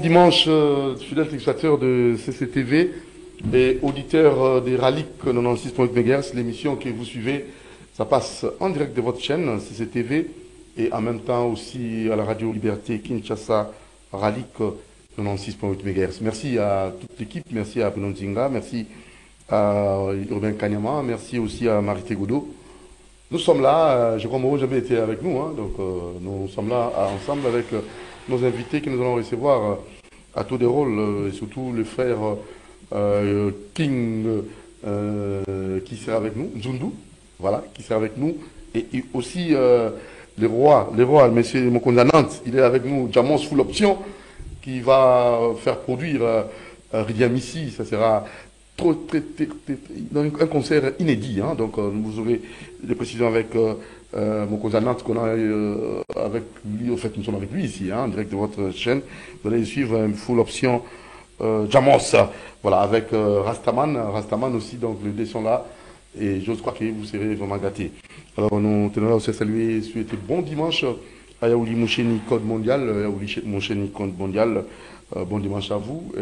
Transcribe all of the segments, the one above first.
Dimanche, fidèles téléspectateurs de CCTV et auditeurs des RALIC 96.8 MHz, l'émission que vous suivez, ça passe en direct de votre chaîne CCTV et en même temps aussi à la radio Liberté Kinshasa RALIC 96.8 MHz. Merci à toute l'équipe, merci à Bruno Nzinga, merci à Urbain Kanyama, merci aussi à Marité Godot. Nous sommes là, je crois que Moreau jamais été avec nous, hein, donc nous sommes là ensemble avec nos invités que nous allons recevoir à tour de rôle, et surtout le frère King qui sera avec nous, Nzundu, voilà, qui sera avec nous, et aussi le roi, monsieur Mokonda Nantes, il est avec nous, Jamos Full Option, qui va faire produire Ridiamissi, ça sera un concert inédit, hein, donc vous aurez des précisions avec mon cousin Nantes qu'on a avec lui, au fait nous sommes avec lui ici, hein, en direct de votre chaîne. Vous allez suivre une full option Jamos, voilà, avec Rastaman aussi, donc les deux sont là, et j'ose croire que vous serez vraiment gâtés. Alors nous tenons là aussi à saluer, souhaiter bon dimanche à Yaouli Moucheni Code Mondial, Yaouli Moucheni Code Mondial, bon dimanche à vous,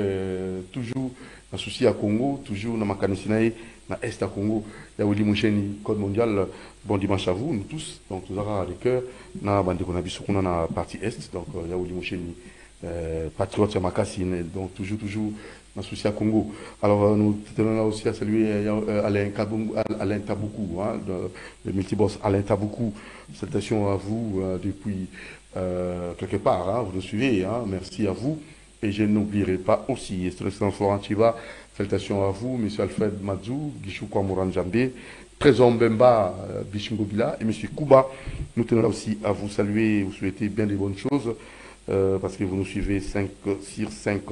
toujours un souci à Congo, toujours dans ma canisinae, dans l'Est à Congo, Yaouli Moucheni Code Mondial, bon dimanche à vous, nous tous, donc nous aurons les cœurs, dans la bande de la partie Est, donc Yaouli Moucheni, patriote Makassine, donc toujours dans souci à Congo. Alors nous tenons là aussi à saluer Alain Taboukou, hein, le multiboss Alain Taboukou, salutations à vous depuis quelque part, hein, vous nous suivez, hein, merci à vous. Et je n'oublierai pas aussi, Excellence Florent Chiva, salutations à vous, M. Alfred Mazou, Guichou Kwamouran Djambé, Trésor Mbemba, Bichingobila et M. Kouba. Nous tenons là aussi à vous saluer, vous souhaiter bien des bonnes choses, parce que vous nous suivez 5 sur 5.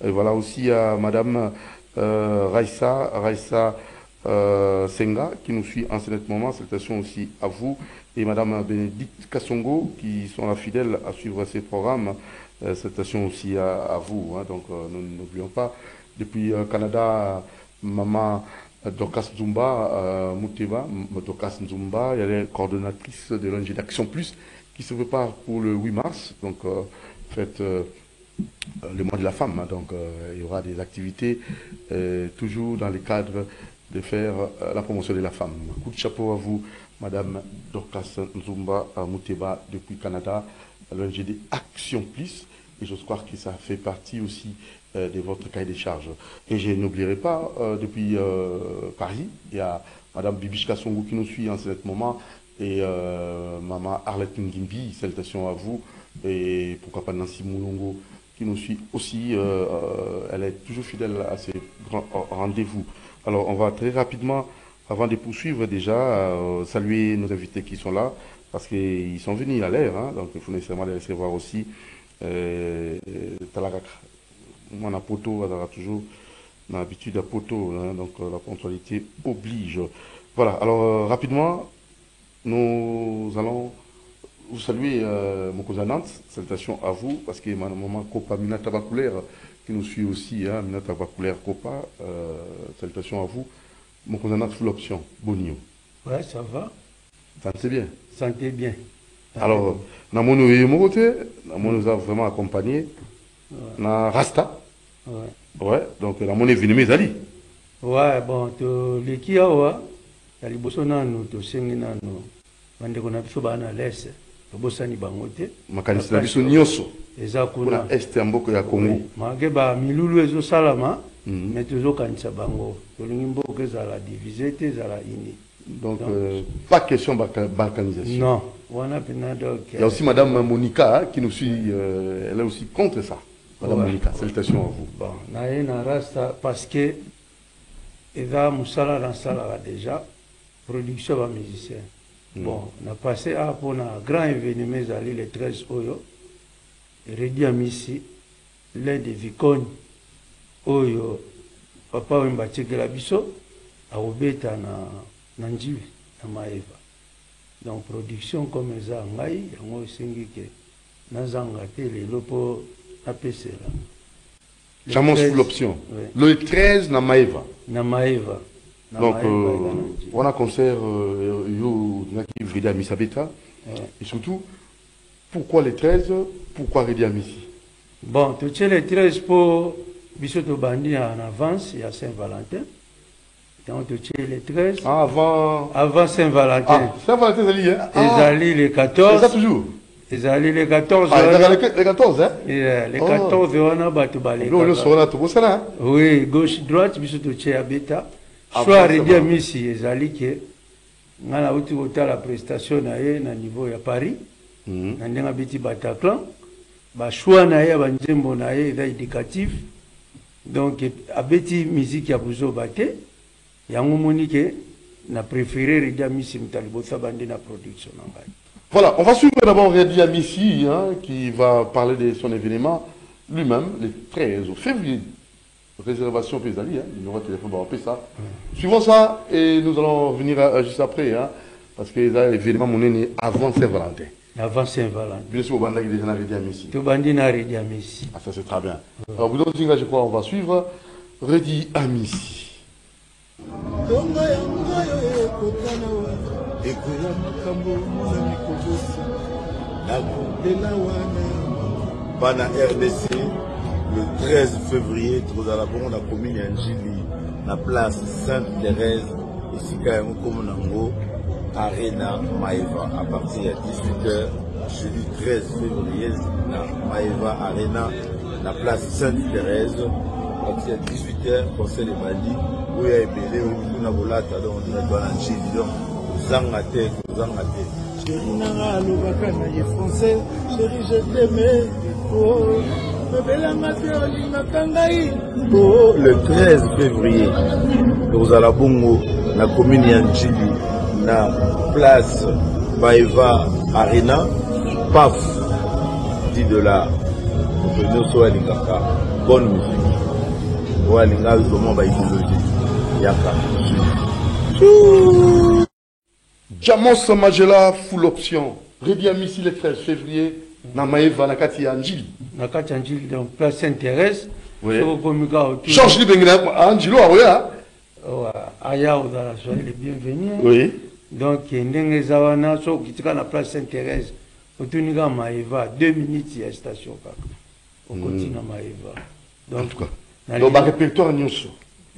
Voilà aussi à Madame Raissa Senga, qui nous suit en ce moment. Salutations aussi à vous. Et Madame Bénédicte Kassongo, qui sont la fidèle à suivre ces programmes. Salutations aussi à vous, hein, donc nous n'oublions pas. Depuis Canada, Maman Dorcas Nzumba, Mouteba, Dorcas Nzumba, il y a les coordonnatrices de l'ONG d'Action Plus qui se préparent pour le 8 mars, donc faites le mois de la femme, hein, donc il y aura des activités toujours dans le cadre de faire la promotion de la femme. Coup de chapeau à vous, Madame Dorcas Nzumba, Mouteba, depuis Canada, l'ONG d'Action Plus. Et j'ose croire que ça fait partie aussi de votre cahier des charges. Et je n'oublierai pas, depuis Paris, il y a Madame Bibichka Songo qui nous suit en ce moment, et Maman Arlette Ngimbi, salutations à vous, et pourquoi pas Nancy Moulongo qui nous suit aussi, elle est toujours fidèle à ces grands rendez-vous. Alors on va très rapidement, avant de poursuivre déjà, saluer nos invités qui sont là, parce qu'ils sont venus à l'air, hein, donc il faut nécessairement les recevoir aussi. Talagak, moi, poto, on a toujours l'habitude à poto, hein, donc la ponctualité oblige. Voilà, alors rapidement, nous allons vous saluer, mon cousin Nantes, salutations à vous, parce que ma maman Copa Minata Bakulaire, qui nous suit aussi, hein, Minata Bakulaire Copa, salutations à vous, mon cousin Nantes, full option, Bonio. Ouais, ça va. Sentez bien. Sentez bien. Alors, dans mon côté, nous a vraiment accompagné. Dans Rasta. Ouais, donc dans mon événement, mes alliés. Ouais, bon, les qui ont, les bossons, nous, tous ces gens, nous, on a fait un laisse, les bossons, ils ont été. Ma candidature, ils sont nyoso. Exactement. Est en Boko ya Congo. Mageba, Milulu et Salama, mais toujours quand ça bango. Le nimbo que ça la divisé, ça la ini. Donc, pas question de balkanisation. Non. Il y a aussi Madame Monica qui nous suit, elle est aussi contre ça. Madame Monica, salutations à vous. Bon, na rasta parce que Eva Moussala Ransala déjà, production de musicien. Bon, on a passé à pour un grand événement le 13 Oyo, et Redi Amissi, l'un des vicognes Oyo, Papa Wembati Gelabiso, a obéta na Njibi, na Maeva. Donc, production comme ça, il y a aussi les lopos APC. Jamon sous l'option. Le 13 na Maeva. Na Maeva. Donc, on a concert qui Redi Amissi Abeta. Et surtout, pourquoi le 13, pourquoi Redi Amissi? Bon, tu sais les 13 pour Bissoto Bandi en avance, il y a Saint-Valentin. Donc tu sais les 13. Ah, Avant Saint-Valentin. Ah, Saint-Valentin, Zali, hein? Ezali les 14. C'est ça toujours? Ezali les 14. Ah, les 14, hein? Les 14, on a battu balé. Oui, gauche, droite, Bissoto Tché Abeta. Soit Rédia Missi, Ezali qui est. On a la prestation na niveau à Paris. On a biti Bataclan. Choix na ye banzembo na ye eza éducatif donc abeti musique ya buzo bate yango moni ke na préféré Redia Missi mutalibosa bande na production na ngai. Voilà, on va suivre d'abord Redia Missi qui va parler de son événement lui-même le 13 février. Réservation Pézali, numéro de téléphone, on va ça. Suivons ça et nous allons venir juste après parce que l'événement mon est avant Saint-Valentin. Avant Saint-Valentin. Bien sûr, on va déjà na Redia Missi. Tu bandi na Redia Missi. Ah, ça c'est très bien. Alors, vous d'autres, je crois, on va suivre Redia Missi. Bana RDC, le 13 février, nous allons la commune Angili, la place Sainte-Thérèse, ici, comme Nango. Arena Maeva à partir de 18h, jeudi 13 février, na Maeva Arena, la place Sainte-Thérèse, à partir de 18h, conseil de Bali, où il y a ébélé, où il y a volata, donc on est dans la Chili, donc Zangate. Chérie Nara, l'Obakana, il est français, chérie, je t'aimais, oh, le 13 février, nous allons Bongo, la commune Yanjili, na place Maeva Arena, paf, dit de là, nous sommes à bonne musique. Ou à l'Inga, nous sommes à Yaka. Jamos Magela, full option. Redia Missi le 13 février, na Maeva, na Kati Anjili. Na Kati Anjili, donc place Sainte-Thérèse. Oui. Change les Bengina, Angelo, oui, hein? Aya, vous allez les bienvenus. Oui. Donc, ndenge zawana so kitika na place Sainte-Thérèse, otuniga Maeva 2 minutes il y a station kaka. On continue à Maeva. Donc, en tout cas, donc le répertoire nyonso.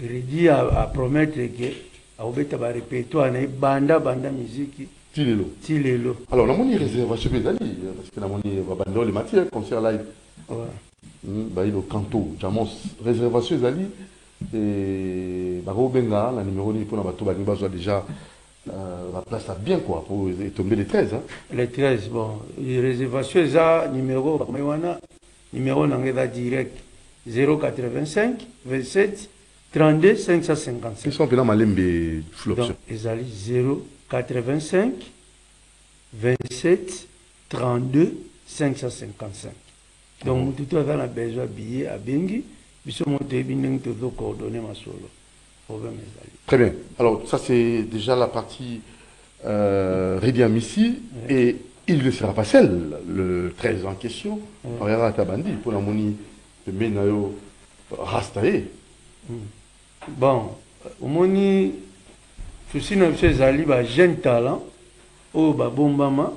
Redi à promettre que a obeta ba répertoire na banda musique Tilelo. Alors, on a une réservation parce que on a banda les matières concert live. Ouais. Bah il au canto, Jamos réservation zali et ba benga la numéro ni pour na bato ba besoin déjà la place là bien quoi pour tomber les 13 hein. Les 13 bon, les réservations ça numéro numéro n'engagé direct 085 27 32 555. Ils sont là malembe full option. Donc ils allaient 085 27 32 555. Donc tout le monde a besoin de billets à Bengi, puis on a besoin de coordonner ma solo. Très bien. Alors, ça, c'est déjà la partie Redia Missi. Oui. Et il ne sera pas seul, le 13 en question. On verra à Tabandi pour la moni de Menayo Rastae. Bon, au moni, je suis un jeune talent, au Babombama,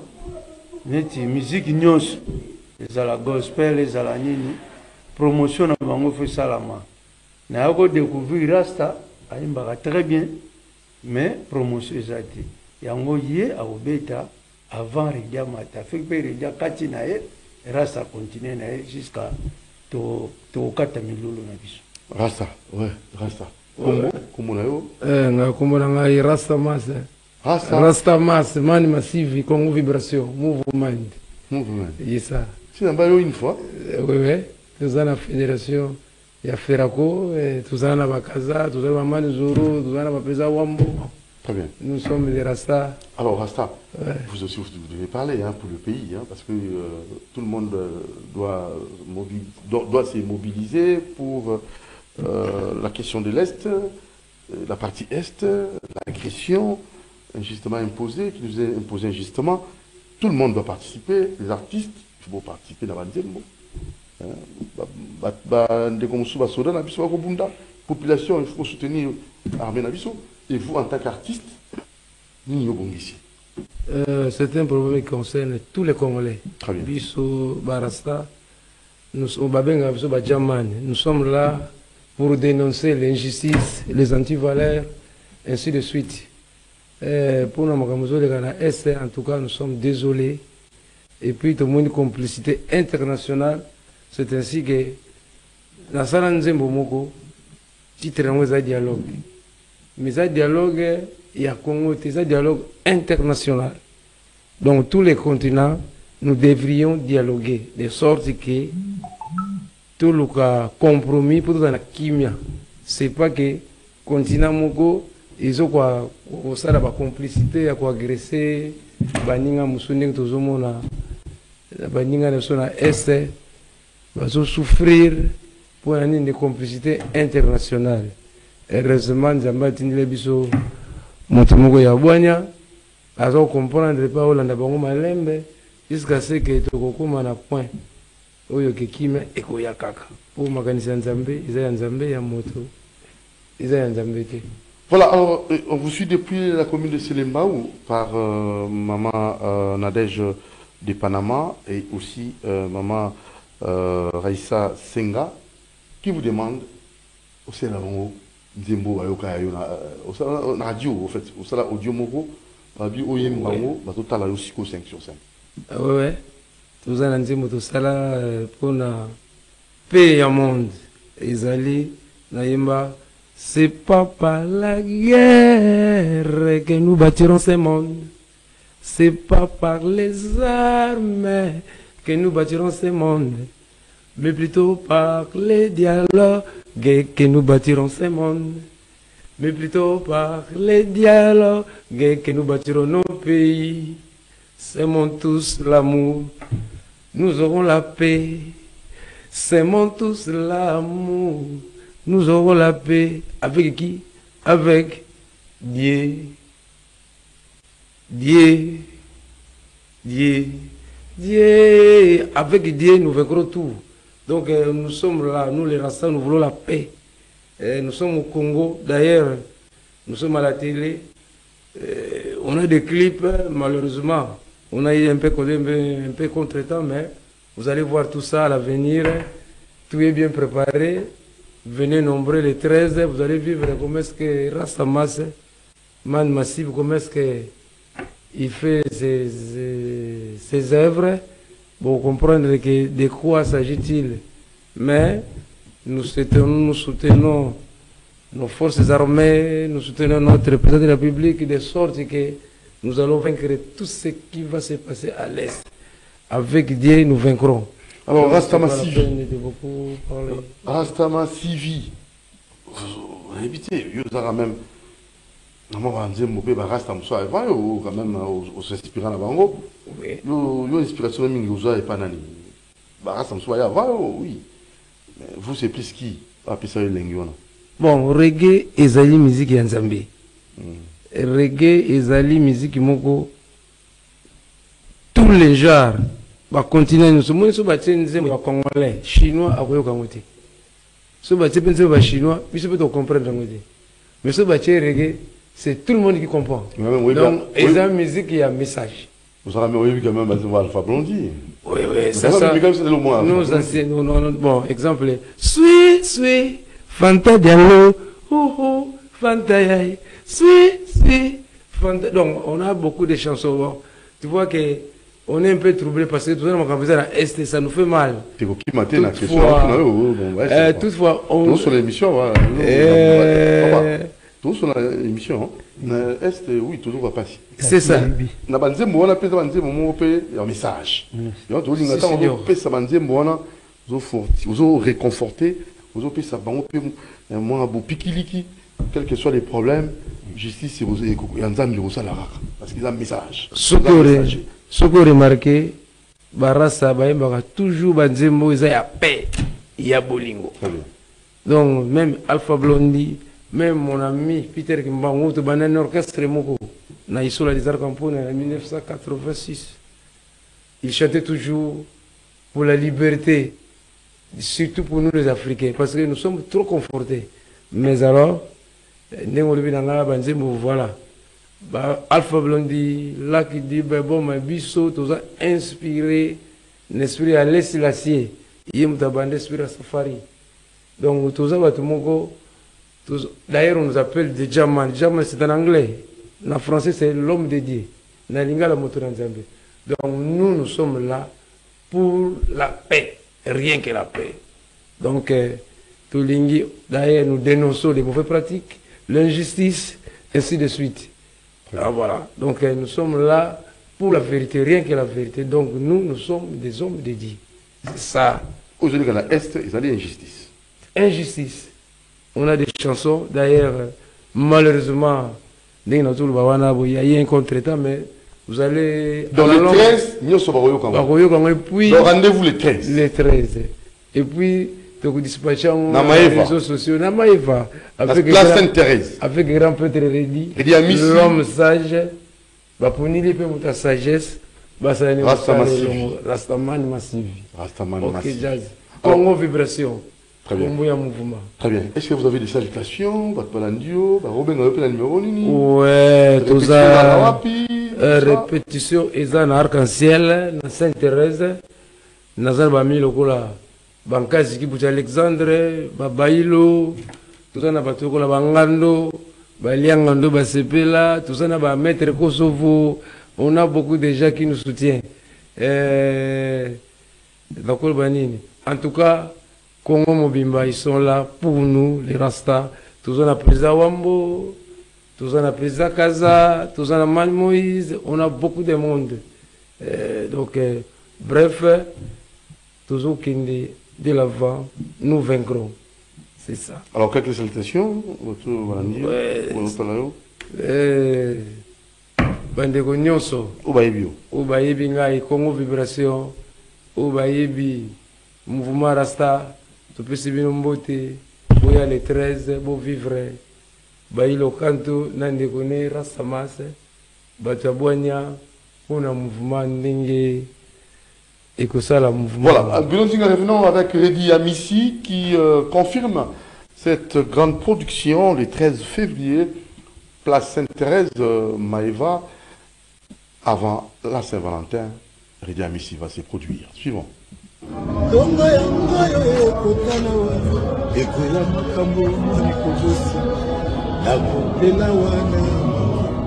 neti musique nyons, les à la gospel, les à la nini, promotion à Bango Salama. N'a pas découvert Rasta. Aïmbara très bien, mais promotion exacte. Yango yé a obeta avant Redia Mata. Fait que Redia Katinae, Rasta continue jusqu'à to 4 milolo na biso. Rasta, ouais, Rasta. Comment on a eu? Nga kumona ngai Rasta Mas. Rasta Mas, Mani Massive, Congo Vibration, Movement. Movement. Yes ça. C'est un bail une fois. Oui, oui. Nous avons la fédération. Il y a Ferraco, tout ça na Bakaza, tout ça na Mani Zoro, tout ça na Bapeza Wambo. Très bien. Nous sommes les Rasta. Alors Rasta, vous aussi vous devez parler pour le pays, parce que tout le monde doit se mobiliser pour la question de l'Est, la partie Est, l'agression injustement imposée, qui nous est imposée injustement. Tout le monde doit participer, les artistes, il faut participer dans la population, il faut soutenir l'armée nabiso. Et vous, en tant qu'artiste, c'est un problème qui concerne tous les Congolais. Très bien. Biso, Barasta, nous sommes là pour dénoncer l'injustice, les antivaleurs, ainsi de suite. Pour nous, en tout cas, nous sommes désolés. Et puis, tout le monde, une complicité internationale. C'est ainsi que, dans le Moko, titre un dialogue. Mais ce dialogue, il y a Congo, c'est un dialogue international. Donc, tous les continents, nous devrions dialoguer, de sorte que tout le compromis pour dans la kimia. C'est pas que continent Moko, ils ont quoi, ça la complicité, à quoi agresser, baninga musuning tozomona, baninga na sona est, va souffrir pour une complicité internationale. Heureusement, Zamba tindile biso motomoko ya bwanya, azo comprendre pas Olanda bango malembe, jusqu'à ce que tokokoma na point oyo kekime ekoya kaka. Pour makanisa Nzambe, Isaïa Nzambe ya moto, Isaïa Nzambe te. Voilà, alors on vous suit depuis la commune de Selembaou par maman Nadège de Panama et aussi maman Raissa Senga qui vous demande au Sénavongo Nzembo Ayoka au radio en fait, au Sala Audio Moko, Rabi Oyem Bango, Batota la Yosiko 5 sur 5. Ouais, tout ça Nzembo tout Sala pour na paix au monde. Ezali Naïmba. C'est pas par la guerre que nous bâtirons ce monde. C'est pas par les armes que nous bâtirons ce monde. Mais plutôt par les dialogues que nous bâtirons ce monde. Mais plutôt par les dialogues que nous bâtirons nos pays. S'aimons tous l'amour, nous aurons la paix. S'aimons tous l'amour. Nous aurons la paix avec qui? Avec Dieu. Dieu. Dieu. Dieu. Avec Dieu, nous vaincrons tout. Donc nous sommes là, nous les Rasta, nous voulons la paix. Nous sommes au Congo, d'ailleurs, nous sommes à la télé. On a des clips, malheureusement. On a eu un peu contre-temps, mais vous allez voir tout ça à l'avenir. Tout est bien préparé. Venez nombreux les 13, vous allez vivre comment est-ce que Rastamas, Man Massif, comment est-ce qu'il fait ses œuvres pour comprendre que de quoi s'agit-il. Mais nous soutenons nos forces armées, nous soutenons notre président de la République de sorte que nous allons vaincre tout ce qui va se passer à l'Est. Avec Dieu, nous vaincrons. Alors, Rastama Sivi, évitez, vous avez même, quand même, aux inspirants à Bango, vous inspiration même, vous avez pas nani. Rastama oui. Mais vous, c'est plus qui? Appelez ça le bon, reggae, ezali musique ya Nzambe. Reggae, ezali musique moko, tous les genres. Bah continuer nous sommes sur bâtir nous congolais chinois à quoi côté sur bâtir pas chinois puis se peut comprendre mais sur bâtir reggae c'est tout le monde qui comprend donc et la musique il y a un message vous avez vu quand même Alpha Blondy oui ça nous anciens bon exemple suis Fanta Diallo Fanta Yai suis Fanta donc on a beaucoup de chansons tu vois que on est un peu troublé parce que tout le ça nous fait mal. Toutefois, on sur l'émission, tout sur l'émission, Est, oui, toujours va passer. C'est ça. On a un message. Vous réconforté, vous quels que soient les problèmes, justice, parce qu'il y a un message. Ce que vous remarquez, Barassa Baïmbara toujours Banzembo, il y a paix, il y a bolingo. Donc, même Alpha Blondy, même mon ami Peter Kimbango, tu as un orchestre moko, na Isola des Arcampone en 1986. Il chantait toujours pour la liberté, surtout pour nous les Africains, parce que nous sommes trop confortés. Mais alors, voilà. Alpha Blondy, là qui dit, bon, mais Bissot, tout ça, inspiré, l'esprit à l'acier. il y a bandé sur safari. Donc tout ça, d'ailleurs on nous appelle des Jaman. Jaman c'est en anglais. En français c'est l'homme dédié. Na lingala moto na Nzambe. Donc nous sommes là pour la paix, rien que la paix. Donc tout lingi, d'ailleurs nous dénonçons les mauvaises pratiques, l'injustice, ainsi de suite. Alors, voilà. Donc nous sommes là pour la vérité, rien que la vérité. Donc nous sommes des hommes dédiés. C'est ça. Aujourd'hui, dans l'Est, ils ont dit injustice. Injustice. On a des chansons, d'ailleurs, malheureusement, il y a eu un contre-temps, mais vous allez... Dans les 13, nous sommes et puis... Donc rendez-vous les 13. Les 13. Et puis, donc dispatché en réseaux sociaux, Namaïva. Avec la Sainte-Thérèse. Avec grand peuple Redi. L'homme sage. Pour nous, la sagesse. Rastaman massif. Rastaman massif. Jazz. Congo vibration. Très bien. Mouvement. Très bien. Est-ce que vous avez des salutations? Ouais, tout ça. Répétition, Ezan Arc-en-Ciel, na Sainte-Thérèse, Nazar Bami Lokola, Bankazi Kibucha Alexandre, Babailo, tout ça na Batokola Bangando, Baliangando Basepela, tout ça na Maître Kosovo. On a beaucoup de gens qui nous soutiennent. En tout cas, Congo Mobimba, ils sont là pour nous, les Rastas. Tout ça na président Wambo, tout ça na président Kaza, tout ça na Man Moïse. On a beaucoup de monde. Donc, bref, toujours de l'avant, nous vaincrons. C'est ça. Alors, quelques salutations, Bandeko nyonso Ubayebi ngai Congo Vibration Ubayebi Mouvement Rasta topesi bino mbote boya le 13 bo vivre Bailo Kanto nandeko ne Rasta Masse batabwanya kuna mouvement ndenge ekosala mouvement. Voilà, revenons avec Redi Amissi qui confirme cette grande production le 13 février place Sainte-Thérèse Maïva. Avant la Saint-Valentin, Redi Amissi va se produire. Suivant.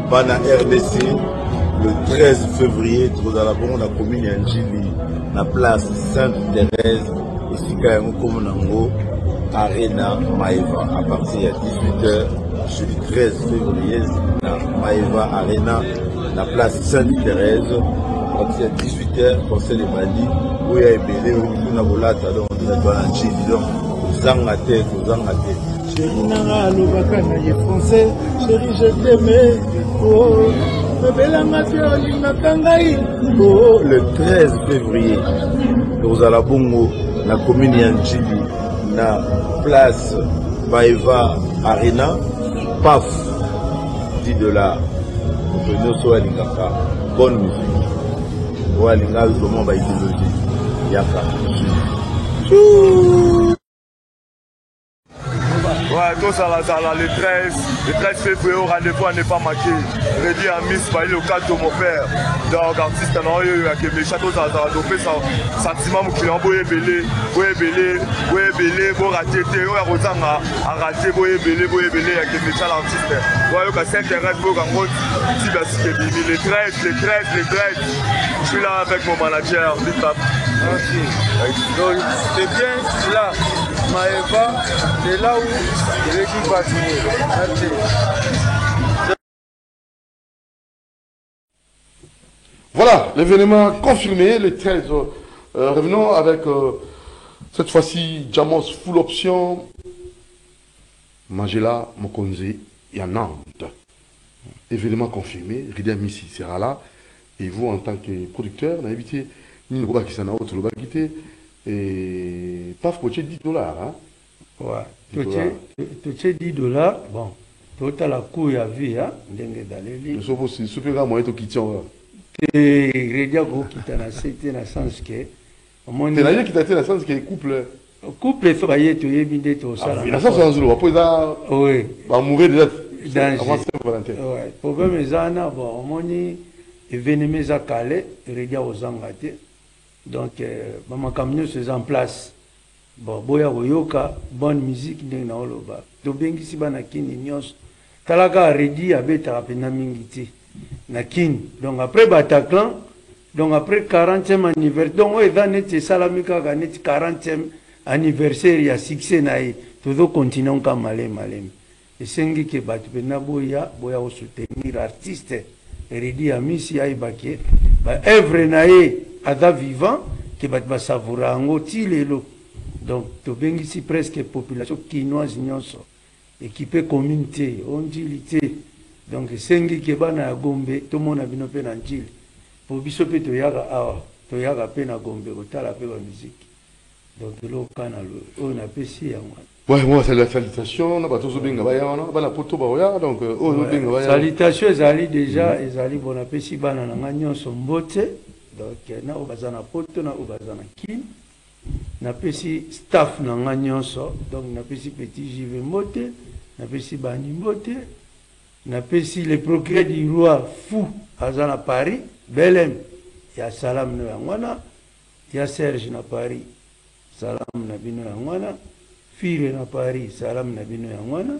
Bana RDC, le 13 février, nous allons la commune Anjili, la place Sainte-Thérèse, ici comme Nango, Arena Maïva, à partir de 18h, jeudi 13 février, Maïva Arena, la place Sainte-Thérèse, à partir de 18h, conseil de Mali, où il y a ébélé, où il y a bolata, donc on a un chili, donc, Zangate. Chérie Nara, le bacana est français, chérie, je t'aimais, oh, le 13 février, nous allons Bongo, la commune Yanjili, la place Maïva Arena, paf, $10. Nous sommes à bonne musique. Walinga, vraiment, va idéologie. Yaka. Ouais, tout ça, le 13 février, au rendez-vous à ne pas manquer. Redi Amissi, Bailo Kanto, mon père. Donc, artiste, non, il y a des châteaux à adopter ça. Sentiment, mon client, boye belé, bon raté, on a raté, boye belé, il y a des méchants artistes. Ouais, il y a 5 terrains, le 13. Je suis là avec mon manager, Big Pap. Donc, c'est bien là. Maëva, c'est là où l'équipe va jouer. Voilà, l'événement confirmé, le 13. Revenons avec cette fois-ci Jamos Full Option, Mangela Mokonze et à Nantes. Événement confirmé, Redi Amissi sera là. Et vous, en tant que producteur, vous avez invité Nino qui s'en a autre, et paf, pour $10. Hein? Ouais, tu sais $10, bon, tu as la couille à vie, hein, dengue d'aller. Nous sommes aussi super moyen de quitter. Et Redia go quitter la cité, dans le sens que. C'est là qui t'a été dans le sens que couple. Couple, il faut que tu aies mis tout ça. Il y a ça, c'est un jour. Après, oui. Va mourir déjà. Avant Saint-Valentin. Oui. Le problème est que, bon, on a événement à Calais, Redia aux Anglaterres. Donc, ma camion c'est en place. Bon, boya oyoka, bonne musique, ndeng na oloba. To bengi si bana kini nyos. Talaka redi abeta apena mingiti. Na kini. Donc après Bataclan, donc après 40e anniversaire, donc on est net salamika net 40e anniversaire ya succès nae. Todo continuons comme malem. Et sengi ke batu pena boya au soutenir artiste. Redi amisi aibake. Ba œuvre nae ada vivant que bat ba savoura ngo ti lelo. Donc to bengi si presque population quinoise nyonso équipé communauté ondilité. Donc sengi ke bana Gombe to mona bino pe na njili. Po biso pe to yaga awa to yaga pe na Gombe ko tala pe ba musique. Donc lo kana lo on a pesi ya moi. Ouais, moi c'est la salutation, on a pas tous benga ba ya on ba la poto ba ya donc benga ba ya. Salutation ezali déjà ezali bon apesi bana na nyonso mbote. Donc na obazana poto na obazana kin. Na pesi staff na nga nyonso, donc na pesi petit JV mbote, na pesi bani mbote, na pesi le procureur du roi fou azana Paris, Belém, ya salam na ngwana, ya Serge na Paris, salam na bino ya ngwana, Fire na Paris, salam na bino ya ngwana.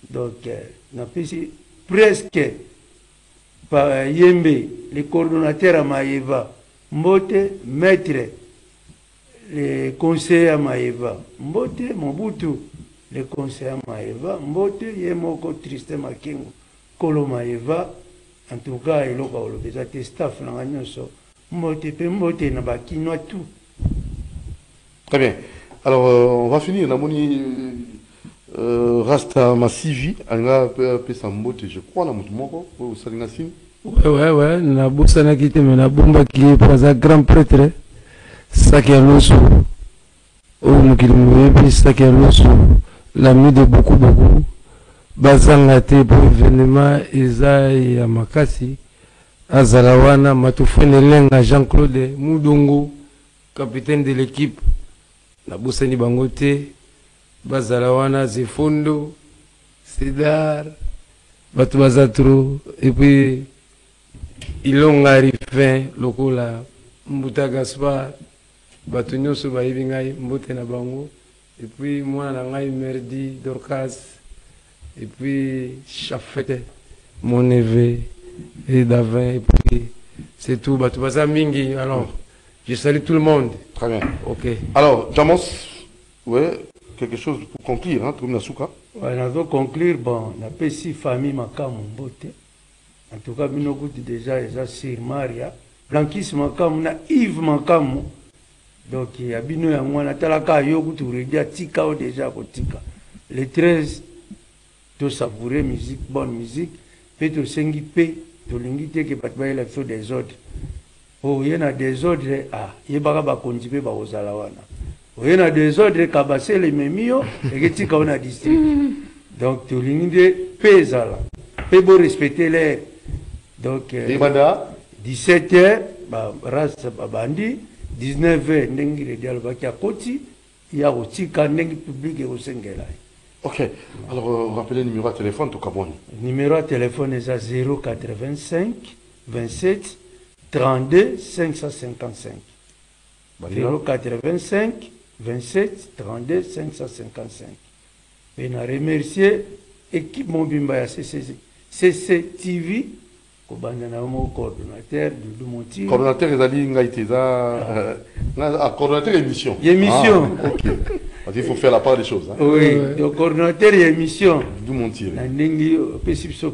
Donc na pesi presque par Yembe, le coordonnateur à Maïva, mbote, maître le conseiller à Maïva, Mbote, Mobutu, le conseiller à Maïva, Mbote, Yemoko, Triste Makingo, Kolo Maïva, en tout cas, il y a des staff, Mbote, Mbote, Nabakino, tout. Très bien. Alors, on va finir. Namoni Rasta Massivi, Anga Pesa Mbote, je crois, la Moutoumoko, au Salingasine. Ouais, Naboussana qui te mena Bumba qui est pas un grand prêtre. Saki Alosu, Saki Alosu, l'ami de beaucoup, Bazangate pour événement, Esaïe Yamakasi, Azalawana, Matoufene Lenga, Jean-Claude, Moudongo, capitaine de l'équipe, Naboussani Bangote, Bazalawana, Zefondo, Cédar, Batouazatro, et puis Ilonga Rifin, Lokola, Mbuta Gaspard, Batunyo Soba Ibingai, Mbote na Bango, et puis moi, Nangai Merdi, Dorcas, et puis Chafete, mon neveu, et Davin, et puis c'est tout. Batoubaza Mingi, alors, je salue tout le monde. Très bien. Ok. Alors, Jamos, ouais, quelque chose pour conclure, hein, Toum Nasuka. Ouais, on va conclure, bon, on a pas si famille Makamu Mbote. En tout cas, nous avons déjà, ils ont sur Maria. Blanquis Makamu, na Yves Makamu. Donc, il y a bino ya mwana talaka yoku tu redia tika o déjà kotika. Le 13 to savourer musique, bonne musique, pe to sengi pe to lingi te ke batba la fo des ordres. Oh, il y a des ordres ah, yebaka ba konjipe ba ozala wana. Oh, il y a des ordres kabase le memio et que tika on a district. Donc, to lingi de pe zala. Pe bo respecter l'air. Donc, 17h, ba ras ba bandi 19h, Nengi le dialogue à Koti, il y a aussi quand Nengi public et au Sengela. Ok, alors rappelez le numéro de téléphone, tout Cabon. Le numéro de téléphone est à 085 27 32 555. 085 27 32 555. Et on a remercié l'équipe Mobimba CCTV. Coordonnateur de Monti. Coordonnateur Ezali Ngaïteza. Coordonnateur émission. Émission. Ok. Il faut faire la part des choses. Hein. Oui, donc coordonnateur émission. Du Monti.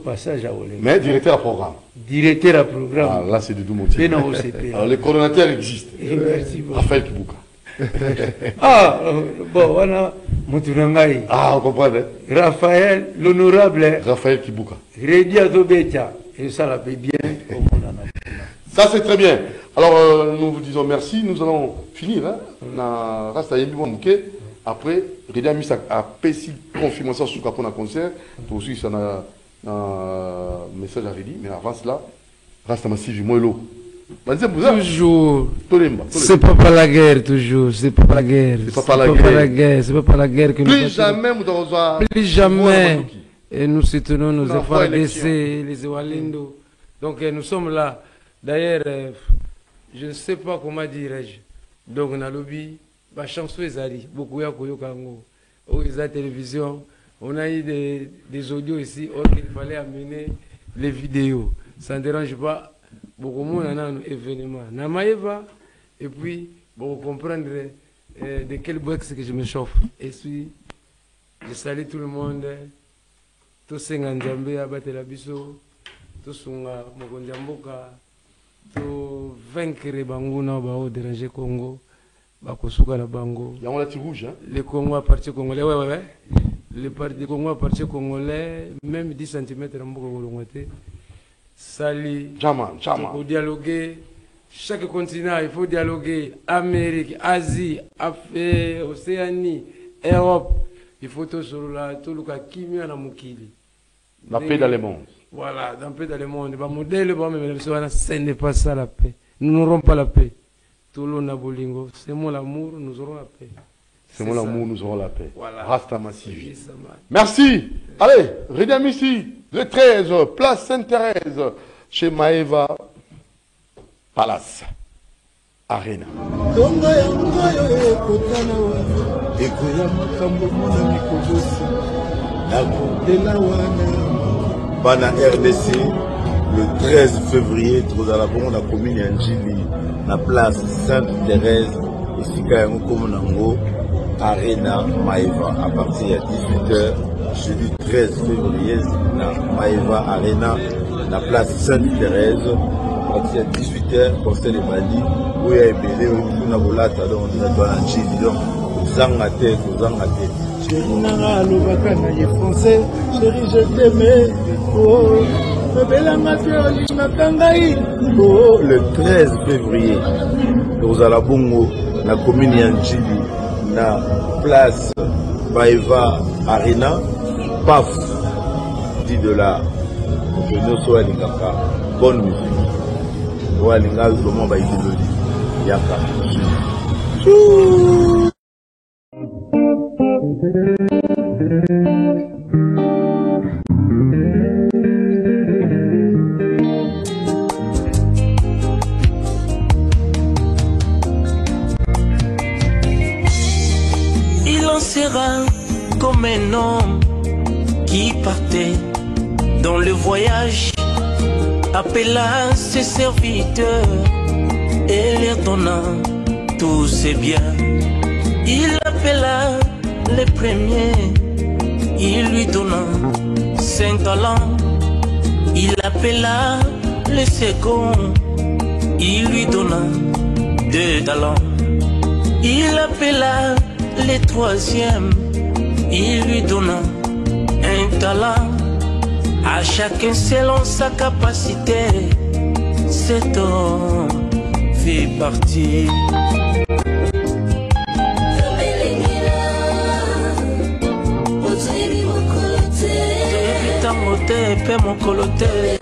Passage à mais directeur à programme. Directeur à programme. Ah, là c'est du Monti. Alors les coordonnateurs existent. Merci beaucoup. Raphaël Kibuka. Ah, bon, voilà. Moutounangaï. Ah, on comprend. Hein? Raphaël, l'honorable. Raphaël Kibuka. Redia Zobeta. Et ça la fait bien. Ça c'est très bien. Alors nous vous disons merci. Nous allons finir. Hein? Après, Redia Misa a péci confirmation sur le concert. Toi aussi, ça a un message à Redi. Mais avant cela, Rasta Massive, moi l'eau. Toujours. C'est pas par la guerre, toujours. C'est pas par la guerre. C'est pas par la guerre. C'est pas par la guerre que nous. Plus jamais, plus jamais. Et nous soutenons nos efforts d'essai, les Ewalindo. Donc nous sommes là. D'ailleurs, je ne sais pas comment dirais-je. Donc, on a lobby, bah, chanson ezali, beaucoup ya koyo kango, oh, la télévision, on a eu des audios ici, or il fallait amener les vidéos. Ça ne dérange pas, beaucoup de monde a un événement. Namaeva, et puis, pour comprendre de quel bois c'est que je me chauffe. Et puis, je salue tout le monde, tous ces Nganjambé à Batelabiso, tous Sunga, Mokonjamboka, tous vaincre Banguna, Bao, déranger Congo, Bakosuka la Bango. Il y a un latin rouge, hein? Les Congolais partis congolais, ouais. Les Congolais partis congolais, même 10 cm en Boko. Sali, Jaman. il faut dialoguer. Chaque continent, il faut dialoguer. Amérique, Asie, Océanie, Europe. Il faut tout sur tout le cas qui met en Mukili. La paix dans le monde. Voilà, dans la paix dans le monde. Ce n'est pas ça la paix. Nous n'aurons pas la paix. Tout le monde c'est moi l'amour, nous aurons la paix. C'est moi l'amour, nous aurons la paix. Voilà. Rasta Massivi. Merci. Allez, Redem ici, le 13, place Sainte-Thérèse, chez Maeva Palace Arena. Bana RDC, le 13 février, nous allons la commune Anjili, la place Sainte-Thérèse, ici comme Arena Maeva, à partir de 18h, jeudi 13 février, la Maeva Arena, la place Sainte-Thérèse, à partir de 18h, conseil de Mali, où il y a ébélé, où il y a bolata, donc on a dans Anjili, donc Zangate. Chérie Nara, l'Obakana, il est français, chérie, je t'aimais, oh, le 13 février, nous allons bongo la commune Anjili, la place Maeva Arena, paf, $10. Nous sommes à bonne musique. Nous sommes à vraiment Yaka. Il en sera comme un homme qui partait dans le voyage, appela ses serviteurs et leur donna tous ses biens. Il appela les premiers, il lui donna 5 talents. Il appela les seconds, il lui donna 2 talents. Il appela les troisièmes, il lui donna 1 talent. À chacun selon sa capacité, cet homme fait partie. Pe mon coloté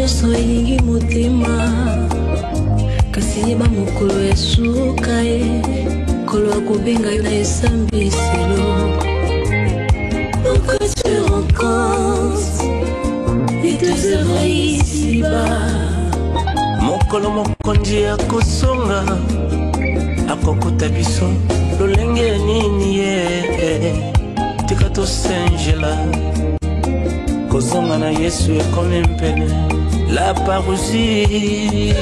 soyingi mutima kasi ba mukolo esuka kolo akubenga yo na esambiselo. Pourquoi tu rencontres les deux heures ici-bas? Mokolo mokonzi akosonga akokuta biso lolenge nini ye tika tosengela kozonga na Yesu ekomi mpene la parousie.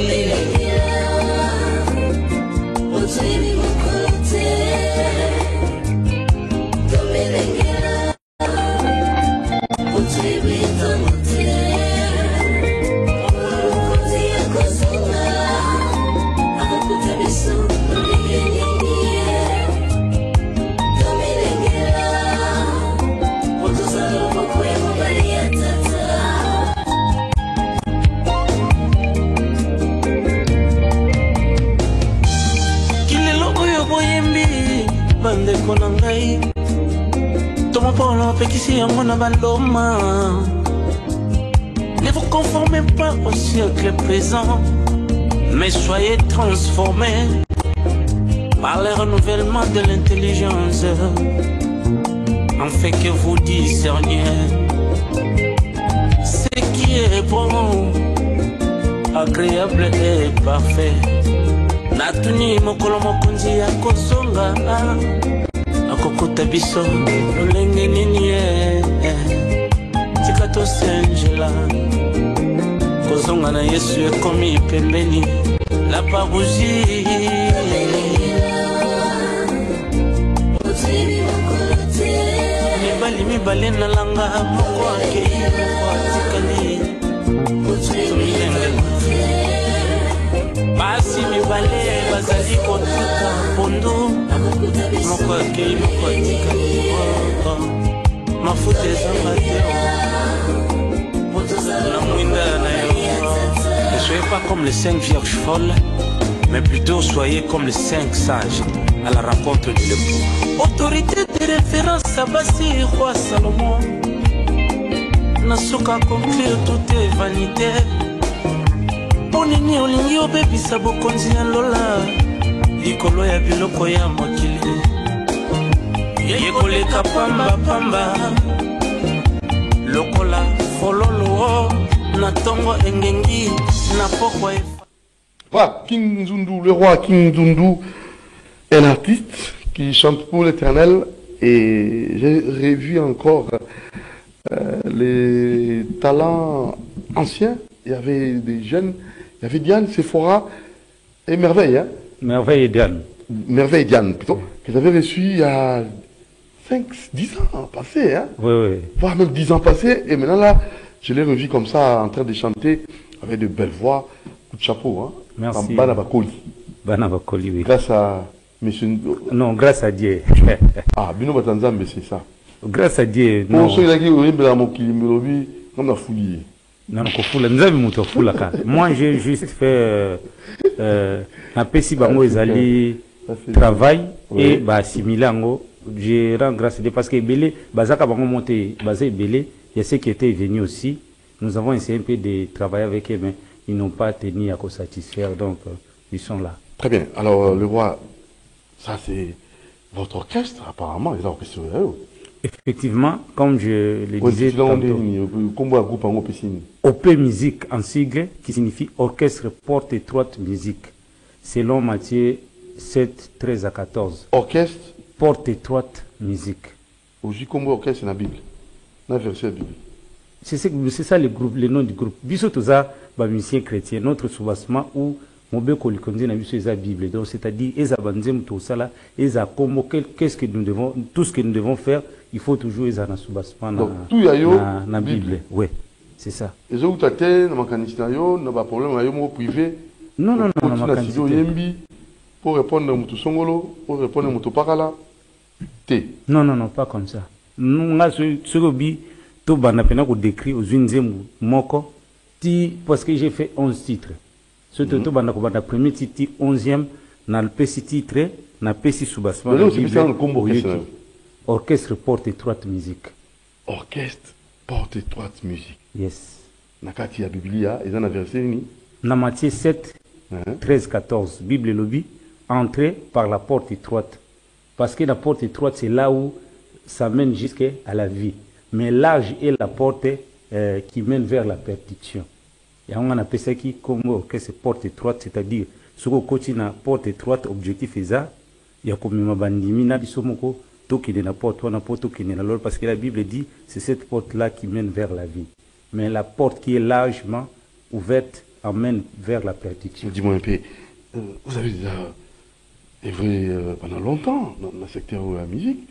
Tomo polo pekisi yango na baloma. Ne vous conformez pas au siècle présent, mais soyez transformés par le renouvellement de l'intelligence, afin que vous discerniez ce qui est bon, agréable et parfait. Natuni mokolo mokonzi ya kozonga akokuta biso lolenge nini tika tosenjela kozonga na Yesu ekomi pembeni la parousie mibali na langa moko akei atikali basi mibale bazali kotuta pondo moko akei moko atikali mafuta ezanga te na mwinda na yo. Ne soyez pas comme les 5 vierges folles, mais plutôt soyez comme les 5 sages à la rencontre de l'époux. Autorité de référence à Bassi, roi Salomon. Nasuka conclure toute vanité. Bonini olingi obebisa bokonzi ya lola. Likolo ya biloko ya mokili. Yekoleka pamba pamba. Lokola fololo na tongo engengi na pokwa. Voilà, King Nzundu, le roi King Nzundu, un artiste qui chante pour l'Éternel, et j'ai revu encore les talents anciens. Il y avait des jeunes, il y avait Diane, Sephora et Merveille. Hein? Merveille et Diane. Merveille et Diane, plutôt, que j'avais reçu il y a 10 ans passés, hein? Oui, oui. Voire même 10 ans passés, et maintenant là, je l'ai revu comme ça, en train de chanter, avec de belles voix, coup de chapeau. Hein? Merci. Banabakoli. Banabakoli, oui. Grâce à monsieur... Non, grâce à Dieu. Ah, Bino Batanzambe, c'est ça. Grâce à Dieu, non. Pour ceux qui ont dit comme la folie. Non, moi, j'ai juste fait un petit bango ezali travail et assimiler ango. Je rends grâce à Dieu parce que Belé, Bazaka bango monté, Bazé Belé, il y a ceux qui étaient venus aussi. Nous avons essayé un peu de travailler avec eux, mais ils n'ont pas tenu à satisfaire, donc ils sont là. Très bien. Alors, le roi, ça c'est votre orchestre, apparemment, les orchestres. Effectivement, comme je le disais tantôt, OP Musique en sigle, qui signifie Orchestre Porte Étroite Musique, selon Matthieu 7, 13 à 14. Orchestre Porte Étroite Musique. Aujourd'hui, comme orchestre, c'est la Bible. La version Bible. C'est ça le groupe, le nom du groupe. Biso toza ba musicien chrétien, notre soubassement où Mobe Kolikonzi na biso eza Bible. Donc c'est-à-dire eza banzem to sala, eza comme qu'est-ce que nous devons, tout ce que nous devons faire, il faut toujours eza na soubassement na Bible. Oui, c'est ça. Et zo utaté na makanisi yo na ba problème yo mo privé. Non non non, na makanisi yembi pour répondre à mutu songolo, pour répondre à mutu pakala. Non non non, pas comme ça. Nous nga ce bi tout bana pena ko décrire aux unzemu moko ti parce que j'ai fait 11 titres. Surtout tout bana ko bana premier titre 11e na le petit titre na petit soubassement. Orchestre Porte Étroite Musique. Orchestre Porte Étroite Musique. Yes. Nakati ya Biblia et dans la verset ni na Matthieu 7 13 14 Bible lobby entrer par la porte étroite parce que la porte étroite c'est là où ça mène jusqu'à la vie. Mais large est la porte qui mène vers la perdition. Et on appelle ça qui comme orchestre porte étroite, c'est-à-dire ce qu'on continue à porte étroite, objectif est ça. Il y a comme ma bandimina bisomoko tout qui est la porte, on a porte qui est là parce que la Bible dit c'est cette porte-là qui mène vers la vie. Mais la porte qui est largement ouverte emmène vers la perdition. Dis-moi un peu, vous avez déjà œuvré pendant longtemps dans le secteur de la musique.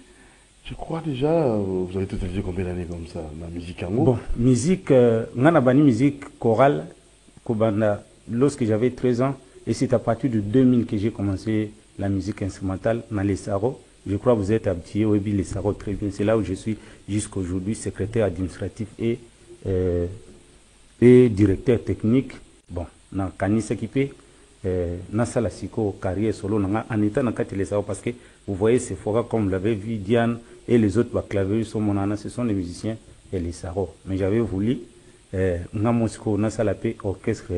Je crois déjà, vous avez totalisé combien d'années comme ça, la musique en Bon, musique, musique chorale, lorsque j'avais 13 ans, et c'est à partir de 2000 que j'ai commencé la musique instrumentale dans les Sarros. Je crois que vous êtes habitué au les Sarros très bien. C'est là où je suis jusqu'à aujourd'hui, secrétaire administratif et directeur technique. Bon, dans Kanisa Kipé, dans la carrière solo, en étant dans les Sarros, parce que Vous voyez Sephora, comme vous l'avez vu, Diane et les autres claviers sont mon ce sont les musiciens et les saros. Mais j'avais voulu, on a salapé orchestre,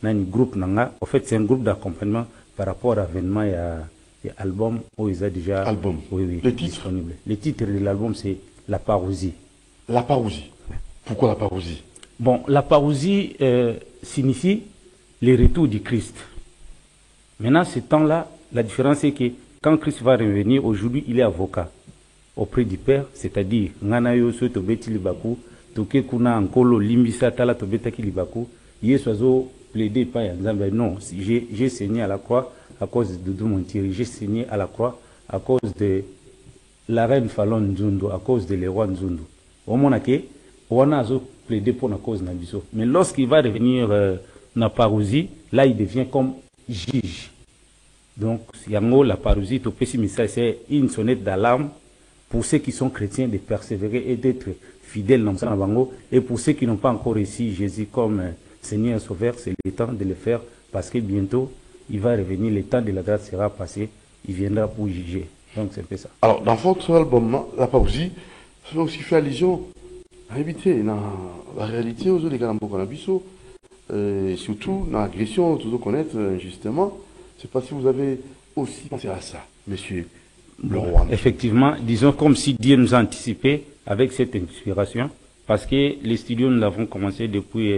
un groupe nanga. En fait, c'est un groupe d'accompagnement par rapport à l'événement et à l'album où ils ont déjà album. Oui, les titres disponible. Le titre de l'album, c'est La Parousie. La Parousie. Pourquoi la Parousie? Bon, la Parousie signifie le retour du Christ. Maintenant, ce temps-là, la différence est que quand Christ va revenir, aujourd'hui, il est avocat auprès du Père, c'est-à-dire, Nganayo so tobeti libaku, toke kuna ankolo limbisa tala tobetaki libaku, yesozo plaider pas Nzambe. Non, j'ai saigné à la croix à cause de Doudou Montiri, j'ai saigné à la croix à cause de la reine Falon Nzundu, à cause de l'Eroi Nzundu. Au moment où on a plaidé pour la cause Nabiso. Mais lorsqu'il va revenir na Parousie, là il devient comme juge. Donc, la Parousie, c'est une sonnette d'alarme pour ceux qui sont chrétiens de persévérer et d'être fidèles dans le Bango. Et pour ceux qui n'ont pas encore reçu Jésus comme Seigneur et Sauveur, c'est le temps de le faire parce que bientôt, il va revenir, le temps de la grâce sera passé, il viendra pour juger. Donc, c'est un peu ça. Alors, dans votre album, La Parousie, ça aussi fait allusion à éviter la réalité aux autres et surtout dans l'agression, tous connaître justement. Je ne sais pas si vous avez aussi pensé à ça, monsieur le roi. Effectivement, disons comme si Dieu nous a anticipé avec cette inspiration, parce que les studios, nous l'avons commencé depuis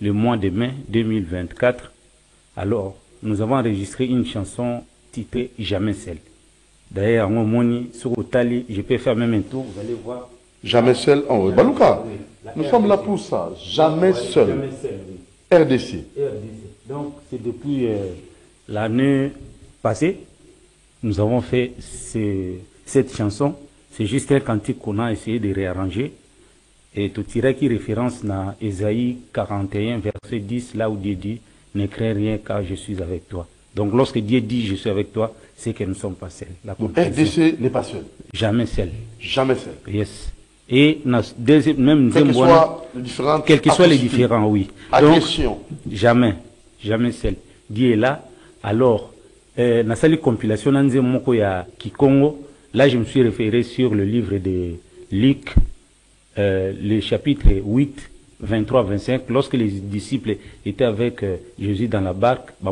le mois de mai 2024. Alors, nous avons enregistré une chanson titrée Jamais seul. D'ailleurs, sur Otali, je peux faire même un tour, vous allez voir. Jamais seul, en Balouka. Nous sommes là pour ça, jamais seul. Jamais seul, oui. RDC. Donc, c'est depuis l'année passée, nous avons fait cette chanson. C'est juste un cantique qu'on a essayé de réarranger. Et tout tirer qui référence à Ésaïe 41, verset 10, là où Dieu dit, ne crains rien car je suis avec toi. Donc, lorsque Dieu dit je suis avec toi, c'est que nous ne sommes pas seuls. RDC n'est pas seul. Jamais seul. Jamais seul. Yes. Et même quels que soient les différents, oui. Donc, jamais seul. Dieu est là. Alors, dans cette compilation, là, je me suis référé sur le livre de Luc, le chapitre 8, 23-25. Lorsque les disciples étaient avec Jésus dans la barque, mais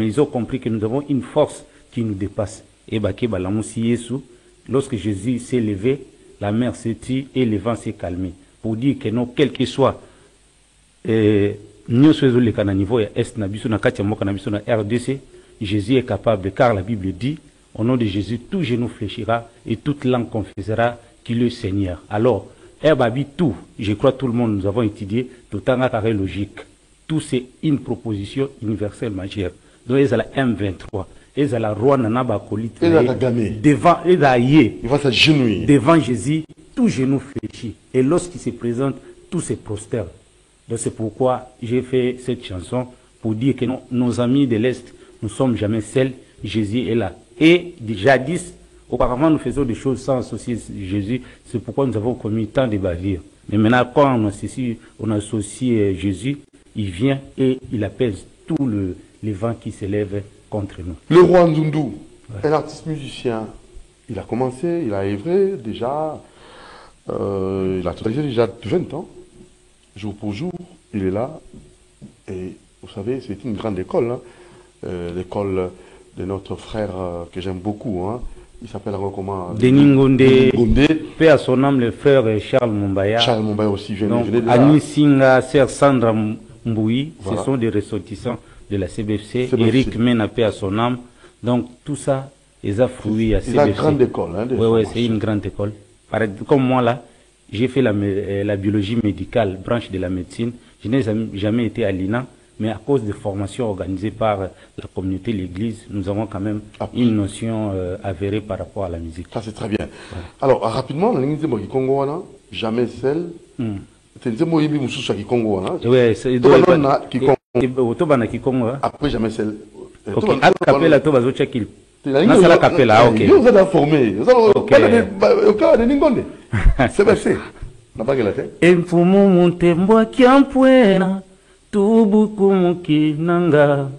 ils ont compris que nous avons une force qui nous dépasse. Et lorsque Jésus s'est levé, la mer s'est tue et le vent s'est calmé. Pour dire que non, quel que soit RDC, Jésus est capable, car la Bible dit, au nom de Jésus, tout genou fléchira et toute langue confessera qu'il est Seigneur. Alors, tout, je crois tout le monde, nous avons étudié, tout en carré logique. Tout c'est une proposition universelle majeure. Donc, il y a la M23. Et la roi Nanaba Kolite devant Jésus, tout genou fléchit. Et lorsqu'il se présente, tout se prosterne. Donc c'est pourquoi j'ai fait cette chanson pour dire que nos amis de l'Est, nous ne sommes jamais seuls, Jésus est là. Et jadis, auparavant nous faisions des choses sans associer Jésus, c'est pourquoi nous avons commis tant de bavures. Mais maintenant, quand on associe Jésus, il vient et il apaise tous les vents qui s'élèvent contre nous. Le roi Nzundu, un artiste musicien, il a commencé, il a œuvré déjà, il a totalisé déjà 20 ans, jour pour jour, il est là, et vous savez, c'est une grande école, hein, l'école de notre frère que j'aime beaucoup, hein, il s'appelle comment Denis Ngonde, paix à son âme, le frère Charles Mumbaya. Charles Mumbaya aussi, venez de là. Annie Singa, sœur Sandra Mbouyi, voilà. Ce sont des ressortissants de la CBFC. Eric Mena, paix à son âme. Donc tout ça, ils ont fruit à CBFC. C'est une grande école. Hein, oui, c'est une grande école. Comme moi là, j'ai fait la biologie médicale, branche de la médecine. Je n'ai jamais été à l'INA, mais à cause des formations organisées par la communauté, l'église, nous avons quand même une notion avérée par rapport à la musique. Ça c'est très bien. Ouais. Alors rapidement, jamais seul. Oui, c'est après jamais seul. Ok, Capella, tu vas au check-in. Vous êtes formé. C'est versé. Emfumu muntembo kiampuena tubuku mukinanga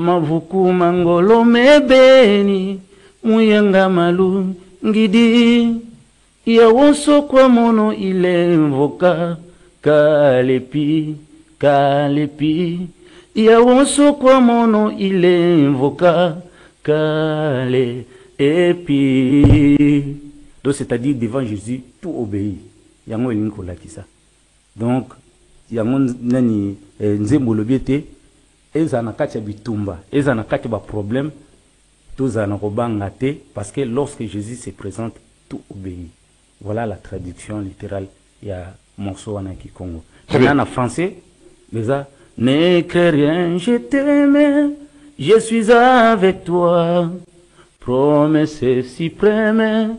mavuku mangolo mebeni muyanga malu ngidi ya wonso kwa mono ile invoka kalepi ya wonso kwa mono ile invoka kalepi. Donc c'est-à-dire devant Jésus tout obéit. Yango elinko la kisa. Donc yango nani nzembo lobiete eza na kati ya bitumba, eza na kati ba problème, tous en robanga te parce que lorsque Jésus se présente tout obéit. Voilà la traduction littérale. Il y a morceau en Congo. Maintenant en français, déjà, ne crains rien, je t'aime, je suis avec toi. Promesse suprême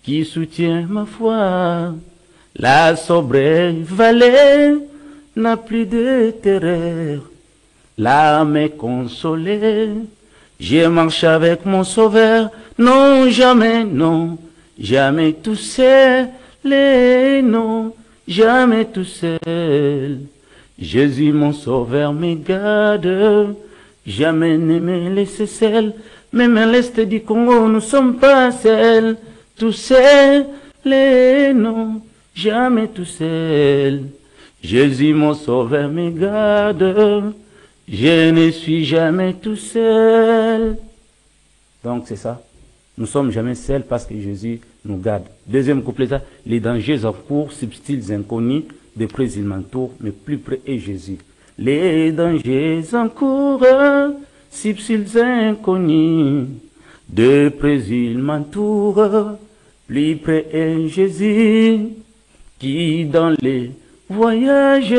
qui soutient ma foi. La sobre vallée n'a plus de terreur. L'âme est consolée. Je marche avec mon sauveur. Non, jamais, non. Jamais tout seul, non, jamais tout seul. Jésus mon sauveur me garde, jamais ne me laisse seul. Même à l'est du Congo, nous sommes pas seuls, tout seul, non, jamais tout seul. Jésus mon sauveur me garde, je ne suis jamais tout seul. Donc c'est ça. Nous ne sommes jamais seuls parce que Jésus nous garde. Deuxième couplet, les dangers en cours, subtils inconnus, de près ils m'entourent, mais plus près est Jésus. Les dangers en cours, subtils inconnus, de près ils m'entourent, plus près est Jésus, qui dans les voyages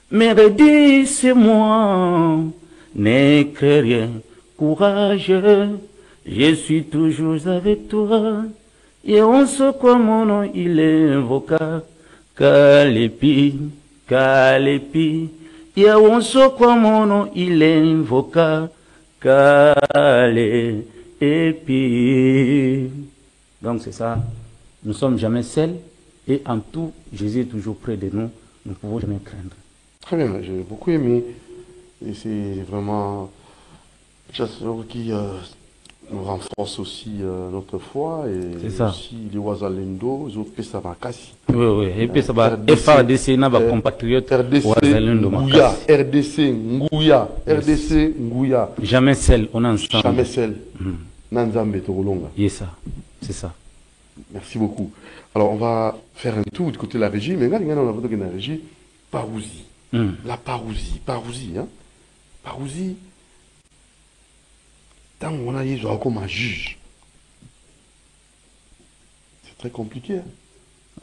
me redit c'est moi, ne crains rien, courage. Je suis toujours avec toi, et on sait quoi mon nom il invoca, Kalepi, et on sait quoi mon nom il invoca, Kalepi. Donc c'est ça, nous ne sommes jamais seuls, et en tout, Jésus est toujours près de nous, nous ne pouvons jamais craindre. Très bien, j'ai beaucoup aimé, et c'est vraiment chasseur qui nous renforce aussi notre foi et aussi les Wazalendo, les autres ça va casser. Oui, et puis ça va FARDC, n'a pas compatriotes Wazalendo. RDC, Ngouya. Jamais seul, on est ensemble. Jamais seul. Nanzambe Torolonga. Yes, c'est ça. Merci beaucoup. Alors on va faire un tour du côté de la régie, mais là, on a vu la régie, Parousie. La Parousie, hein. Parousie. Tant on a eu comme un juge, c'est très compliqué.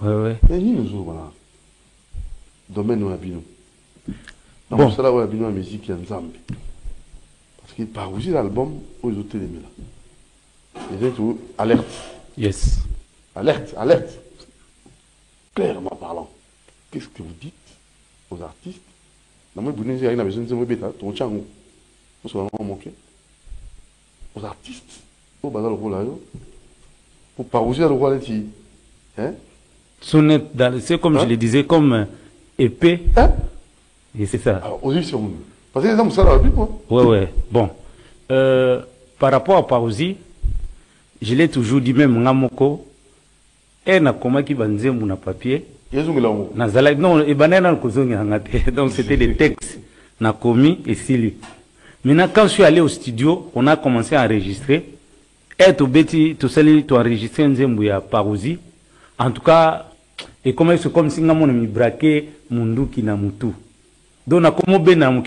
Ouais. Mais nous, voilà. Domaine où habitons. Donc, c'est là où habitons la musique qui est en Zambie. Parce qu'il part aussi l'album aux autres télémés là. Les gens alerte. Yes. Alerte. Clairement parlant. Qu'est-ce que vous dites aux artistes? Dans mon bonnet, j'ai besoin de bêta, ton chango. Vous serez vraiment manqué. Aux artistes, au bazar le rôle là, pour Parousie le rôle là-dessus, hein? C'est comme je le disais, comme épée. Hein? Et c'est ça. Alors, aux sur nous. Parce que les hommes, ça va plus, quoi. Ouais. Bon. Par rapport à Parousie, je l'ai toujours dit, même Ngamoko, et na comment qui va nous mon papier. Non, et banana donc c'était des textes, na commis et sili. Maintenant, quand je suis allé au studio, on a commencé à enregistrer. Et tout seul, tu as enregistré un Zembouya Parousie. En tout cas, et comme c'est comme si on a braqué Mundu qui n'a moutou. Donc, on a comme ben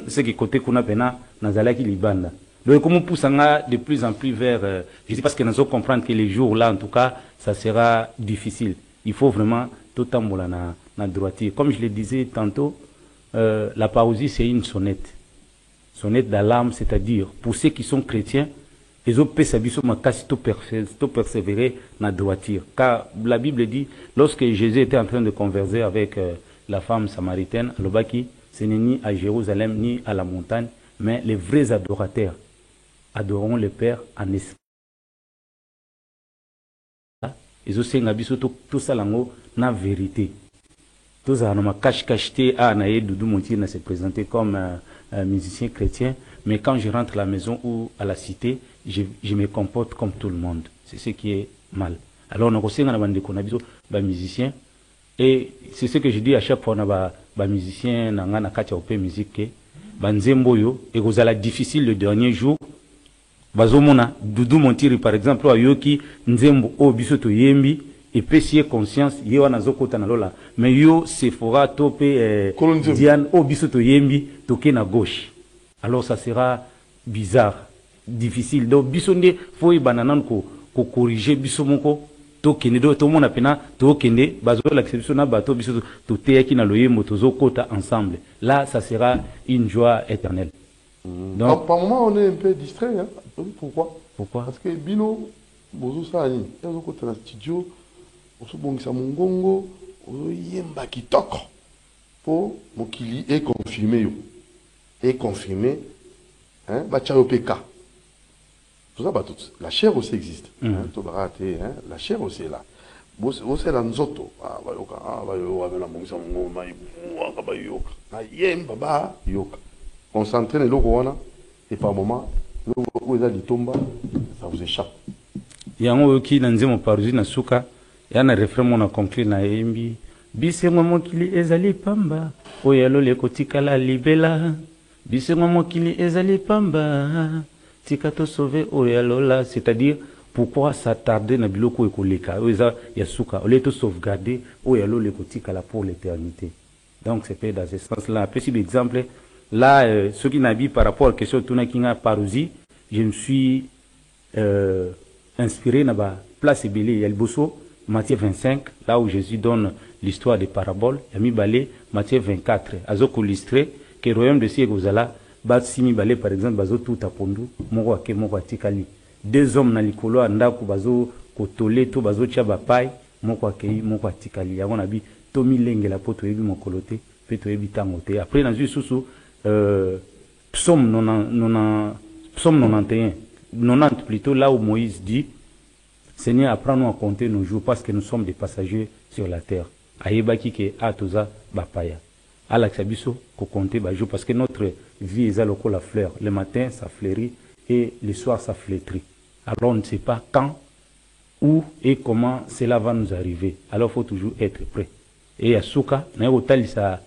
c'est que côté qu'on a pena, Nazala qui libanda. Donc, comme on pousse de plus en plus vers, je sais parce que nous allons comprendre que les jours là, en tout cas, ça sera difficile. Il faut vraiment tout temps na droitier. Comme je le disais tantôt, la Parousie c'est une sonnette. Sonnette d'alarme, c'est-à-dire pour ceux qui sont chrétiens, ils ont persévérer dans la droiture. Car la Bible dit, lorsque Jésus était en train de converser avec la femme samaritaine, à l'Obaki, ce n'est ni à Jérusalem ni à la montagne, mais les vrais adorateurs adoreront le Père en esprit. Ils ont tout ça la vérité. Tous à cache-cacheté à Naïd Doudou Montier se présenter comme musicien chrétien, mais quand je rentre à la maison ou à la cité, je me comporte comme tout le monde. C'est ce qui est mal. Alors, on a aussi un musicien, et c'est ce que je dis à chaque fois, on a un musicien, on a un musique, banzembo yo, et vous allez difficile le dernier jour. Bazomona, Doudou Montiri, par exemple, a yoki, nzembo, o bisoto yembi, et puis si conscience, yo anazoko tanalola, mais yo Sephora topé, Diane, o bisoto yembi, toke na gauche. Alors ça sera bizarre, difficile. Donc, bisonde, faut y bananan ko corriger bisomoko, tokende, do, tout le monde a pena, tokende, bazo l'acception na bato, bisoto, tote ki na loye motozo kota ensemble. Là, ça sera une joie éternelle. Donc, par moment, on est un peu distrait. Hein. Pourquoi? Pourquoi? Parce que Bino, Bozo Sani, il y a un côté dans le studio, on se bon ça mongongo, on yemba qui toque pour mon kili est confirmé. Et confirmé, hein, Bachayo PK. Tout ça, bah, tout, la chair aussi existe. Hein, la chair aussi est là. Vous c'est la nzoto. Ah, bah, yoka, ah, bah, yoka, la mongongo, bah, yoka, yemba, bah, yoka. On s'entraîne et par moment, ça vous échappe. Il y a un qui dans mon parusi na suka, il y a un refrain mon a conclu na embi. Bise mo kili ezali pamba, oyalo le kotika la libela. Bise mo kili ezali pamba, tikato sauver oyalo la, c'est-à-dire pourquoi s'attarder na biloko ekoleka, oza ya suka, au lieu de sauvegarder oyalo le kotika la pour l'éternité. Donc c'est pas dans ce sens-là. Un petit exemple. Là, ce qui n'a dit par rapport à la question de Tunakinga Parouzi, je me suis inspiré dans la place Ebélé Yelboso, Matthieu 25, là où Jésus donne l'histoire des paraboles. Il y a mis balé Matthieu 24. Azoko illustré que le royaume de Siegozala, Batsimi balé par exemple, Bazo tout à Pondu, Moro Ake Moro Atikali. Deux hommes dans l'icolo, Andako Bazo Kotole, to Bazo Tchabapai, Moro Ake Moro Atikali. Yavon Abi, Tomi Lenge la poto Ebi Mokolote, Peto Ebi Tangote. Après, dans une sous Psaume 90 plutôt, là où Moïse dit, Seigneur, apprends-nous à compter nos jours parce que nous sommes des passagers sur la terre. Aïbaki ke atoza bapaya. Alaxabiso, ko compter bajou parce que notre vie est à la fleur. Le matin, ça fleurit et le soir, ça flétrit. Alors on ne sait pas quand, où et comment cela va nous arriver. Alors il faut toujours être prêt. Et à Souka, ça.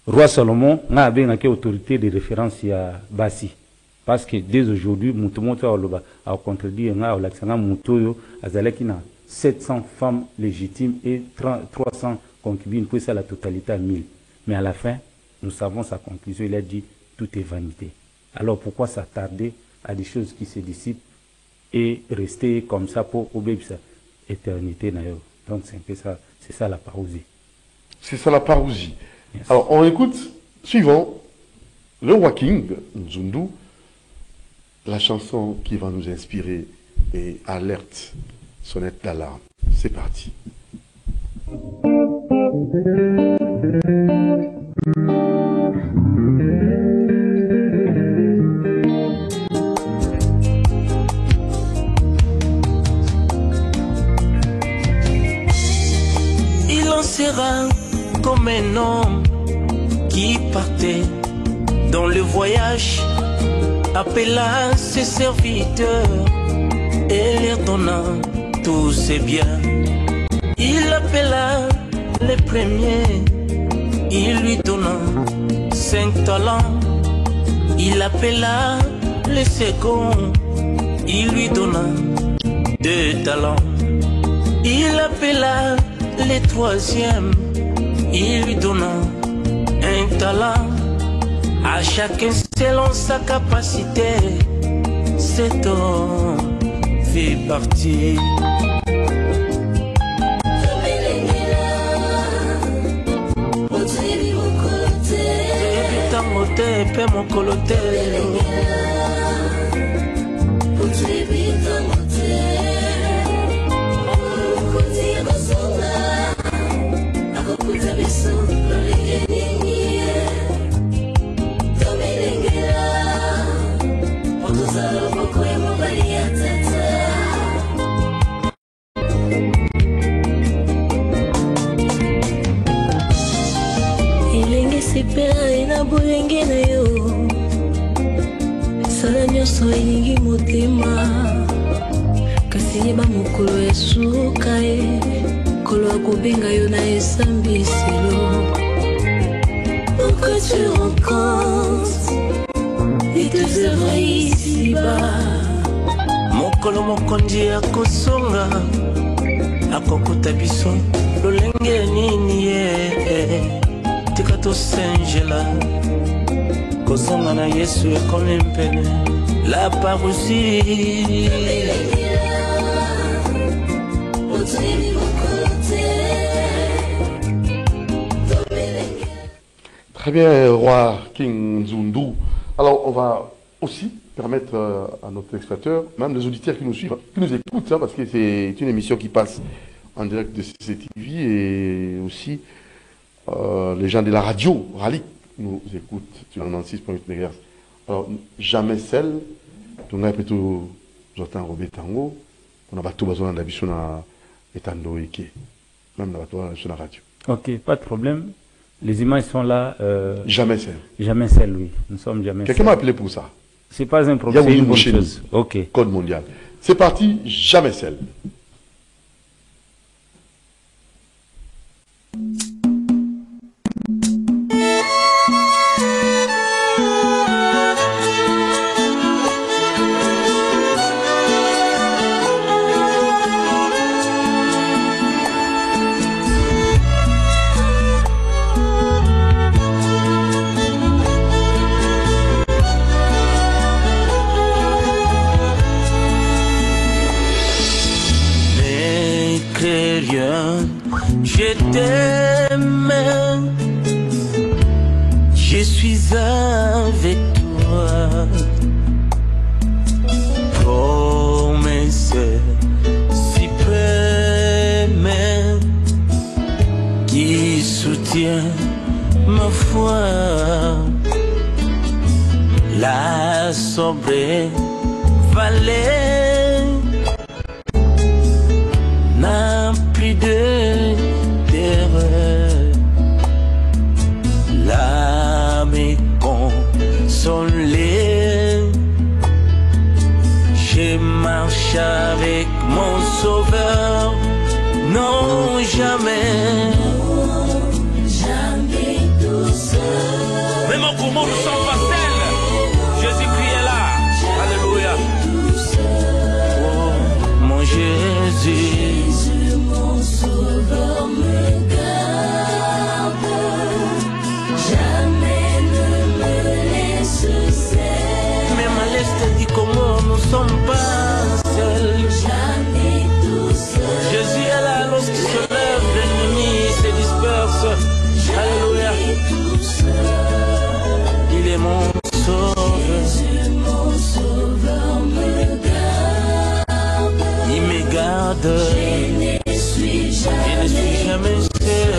Roi Salomon n'a pas une autorité de référence à Bassi. Parce que dès aujourd'hui, Moutomoto a contredit a 700 femmes légitimes et 300 concubines, puis c'est la totalité à 1000. Mais à la fin, nous savons sa conclusion, il a dit tout est vanité. Alors pourquoi s'attarder à des choses qui se dissipent et rester comme ça pour oublier sa éternité? Donc c'est un peu ça, c'est ça la parousie. C'est ça la parousie. Alors, on écoute, suivant, le Roi King, Nzundu, la chanson qui va nous inspirer et alerte, sonnette d'alarme. C'est parti. Il en sera comme un homme qui partait dans le voyage, appela ses serviteurs et leur donna tous ses biens. Il appela les premiers, il lui donna 5 talents. Il appela les seconds, il lui donna 2 talents. Il appela les troisièmes, il lui donna 1 talent. À chacun selon sa capacité, cet homme fait partie. kasi yeba mokolo esuka ye kolo akobenga yo na esambiselo. Pourquoi tu rencontres et te œuvres ici-bas? Mokolo mokonzi akosonga akokuta biso lolenge nini ye tika tosengela kozonga na Yesu ekomi mpene la parousie. Très bien, roi King Zundu. Alors, on va aussi permettre à nos téléspectateurs, même les auditeurs qui nous suivent, qui nous écoutent, hein, parce que c'est une émission qui passe en direct de CCTV et aussi les gens de la radio, Rally, nous écoutent sur 96.8 MHz. Alors, jamais seul, on a plutôt j'entends Robert Tango, on a pas tout besoin d'habitude à Etando Eke, même sur la radio. Ok, pas de problème. Les images sont là. Jamais seul. Jamais seul, oui. Nous sommes jamais Quelqu'un m'a appelé pour ça. C'est pas un problème, c'est une bonne chose. Ok. Code mondial. C'est parti, jamais seul. Je t'aime, je suis avec toi, promesse suprême qui soutient ma foi, la sombre vallée n'a plus de terreur, l'âme est consolée, je marche avec mon sauveur, non jamais, Jamais tout seul. même au comment nous sommes pas seuls, Jésus-Christ est là, alléluia, oh, mon Jésus. Mon sauveur me garde, jamais ne me laisse seul. Même à l'est du Congo, nous sommes pas seuls. Jamais tout seul. Jésus est là lorsqu'il se lève, l'ennemi se disperse. Alléluia. Tout seul. Il est mon sauveur. Mon sauveur me garde. Il me garde. Je ne suis jamais seul.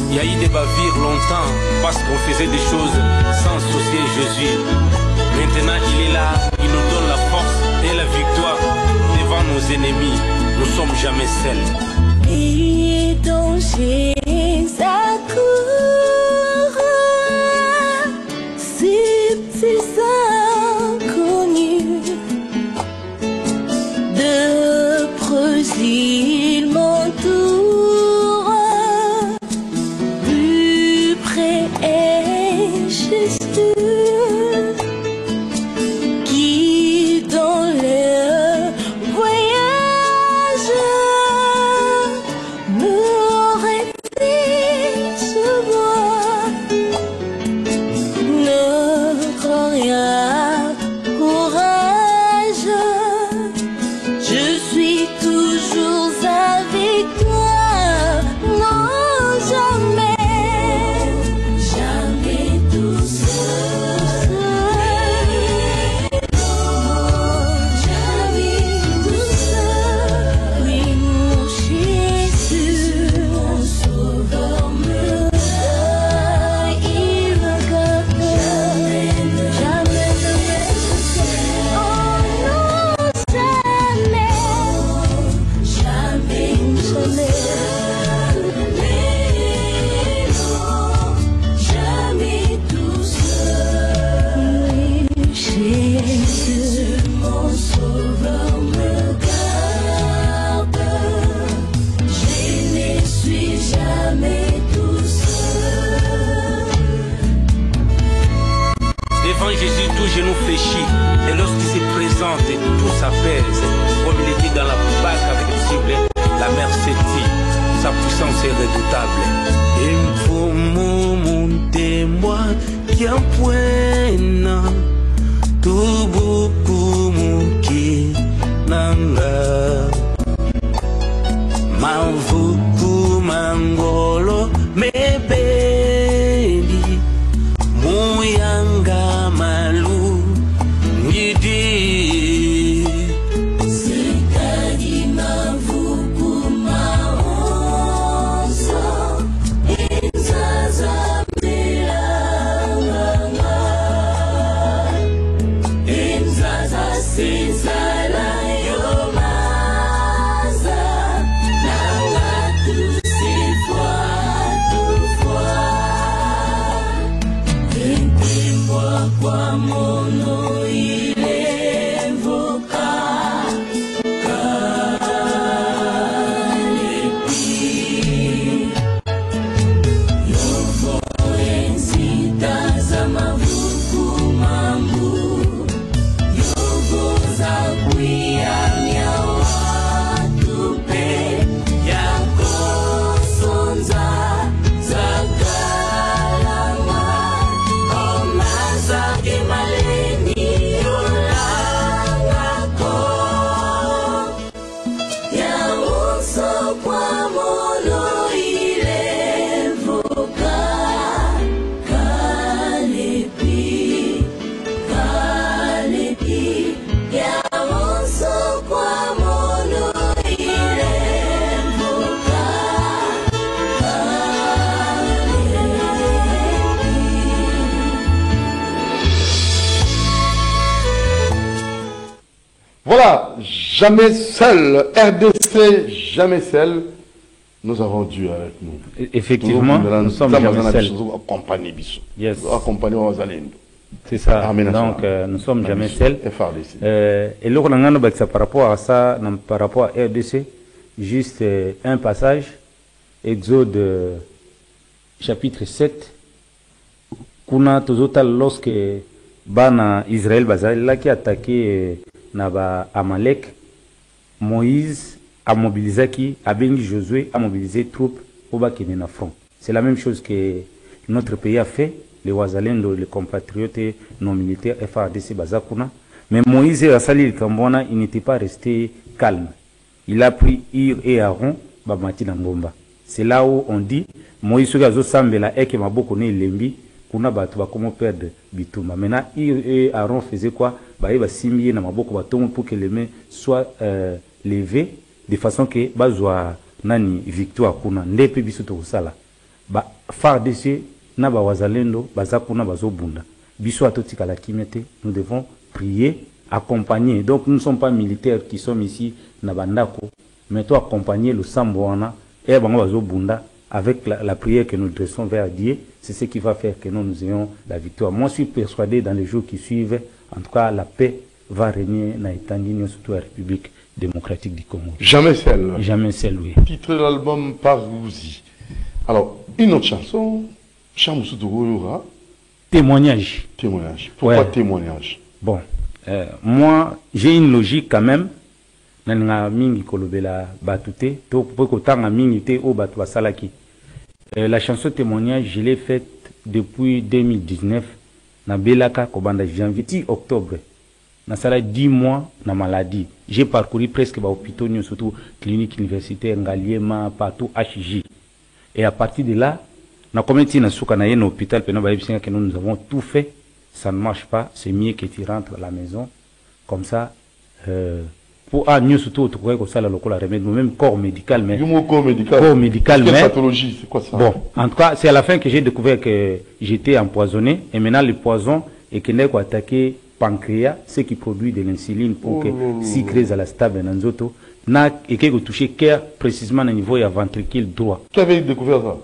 Il y a eu des bavires longtemps parce qu'on faisait des choses sans associer Jésus. Maintenant il est là, il nous donne la force et la victoire devant nos ennemis. Nous ne sommes jamais seuls. Et danger accourt, ces petits inconnus, de preux ils m'entourent, plus près est Jésus, qui dans leur voyage me réveille Sauveur me garde, je ne suis jamais tout seul. Devant Jésus, tout genou fléchit, et lorsqu'il se présente, tout s'apaise. Comme il était dans la barque avec le cible, la mer s'étire, sa puissance est redoutable. Imfumu mtemwa kiampwena tubukumuki nanga mavuku mangolo mebeli muyanga malu nidi Sikadi mavuku maonzo, inzaza melanga, inzaza sizala yomaza, nanga tusifwa tufwa, impimwa kwa mono ilevoka. Voilà, jamais seul, RDC, jamais seul. Nous avons Dieu avec nous. Effectivement, nous sommes jamais seuls. Yes. C'est ça. Donc, nous sommes jamais seuls. Et là, par rapport à ça, par rapport à RDC, juste un passage, Exode chapitre 7. Kuna tozotal lorsque Bana Israël Bazal qui a attaqué Naba Amalek, Moïse a mobilisé qui a béni Josué a mobilisé troupes pour battre na front. C'est la même chose que notre pays a fait, les Wazalendo, les compatriotes non militaires FARDC Bazakuna. Mais Moïse et Rassali Kambona, il n'était pas resté calme. Il a pris Ir et Aaron, Bamati Nangomba. C'est là où on dit Moïse Gazo Sambela et que Maboko ne lembi. Kuna batu comment perdre Bituma. Maintenant, et Aaron faisait quoi? Bah, il va s'imbier dans ma boko pour que les mains soient levées de façon que bazwa nani victoire kuna ndepe biso to sala. Ba FARDC na ba wazalendo baza kuna bazo bunda. Biso atotika la kimete, nous devons prier, accompagner. Donc nous ne sommes pas militaires qui sommes ici na bandako, mais toi accompagner le samboana et bango bazo bunda. Avec la prière que nous dressons vers Dieu, c'est ce qui va faire que nous ayons la victoire. Moi, je suis persuadé dans les jours qui suivent, en tout cas, la paix va régner dans l'État, surtout la République démocratique du Congo. Jamais seul. Jamais seul, oui. Titre de l'album Parouzi. Alors, une autre chanson, Chamoussoutoura. Témoignage. Témoignage. Pourquoi témoignage? Bon, moi, j'ai une logique quand même. La chanson témoignage, je l'ai faite depuis 2019 na Belaka Kobanda janvier octobre. Na sala 10 mois na maladie. J'ai parcouru presque ba hôpitaux, surtout clinique universitaire Ngaliema, partout HJ. Et à partir de là, na comité na souka na yeno hôpital pena ba yebsinga que nous avons tout fait, ça ne marche pas, c'est mieux que tu rentres à la maison comme ça pour nous surtout ça la remède même corps médical mais corps médical mais pathologie c'est quoi ça? Bon en tout cas c'est à la fin que j'ai découvert que j'étais empoisonné et maintenant le poison est qu'il n'a attaqué pancréas ce qui produit de l'insuline pour que si crée à la stable dans zoto n'a et que toucher cœur précisément au niveau à ventricule droit. Qui avait découvert ça?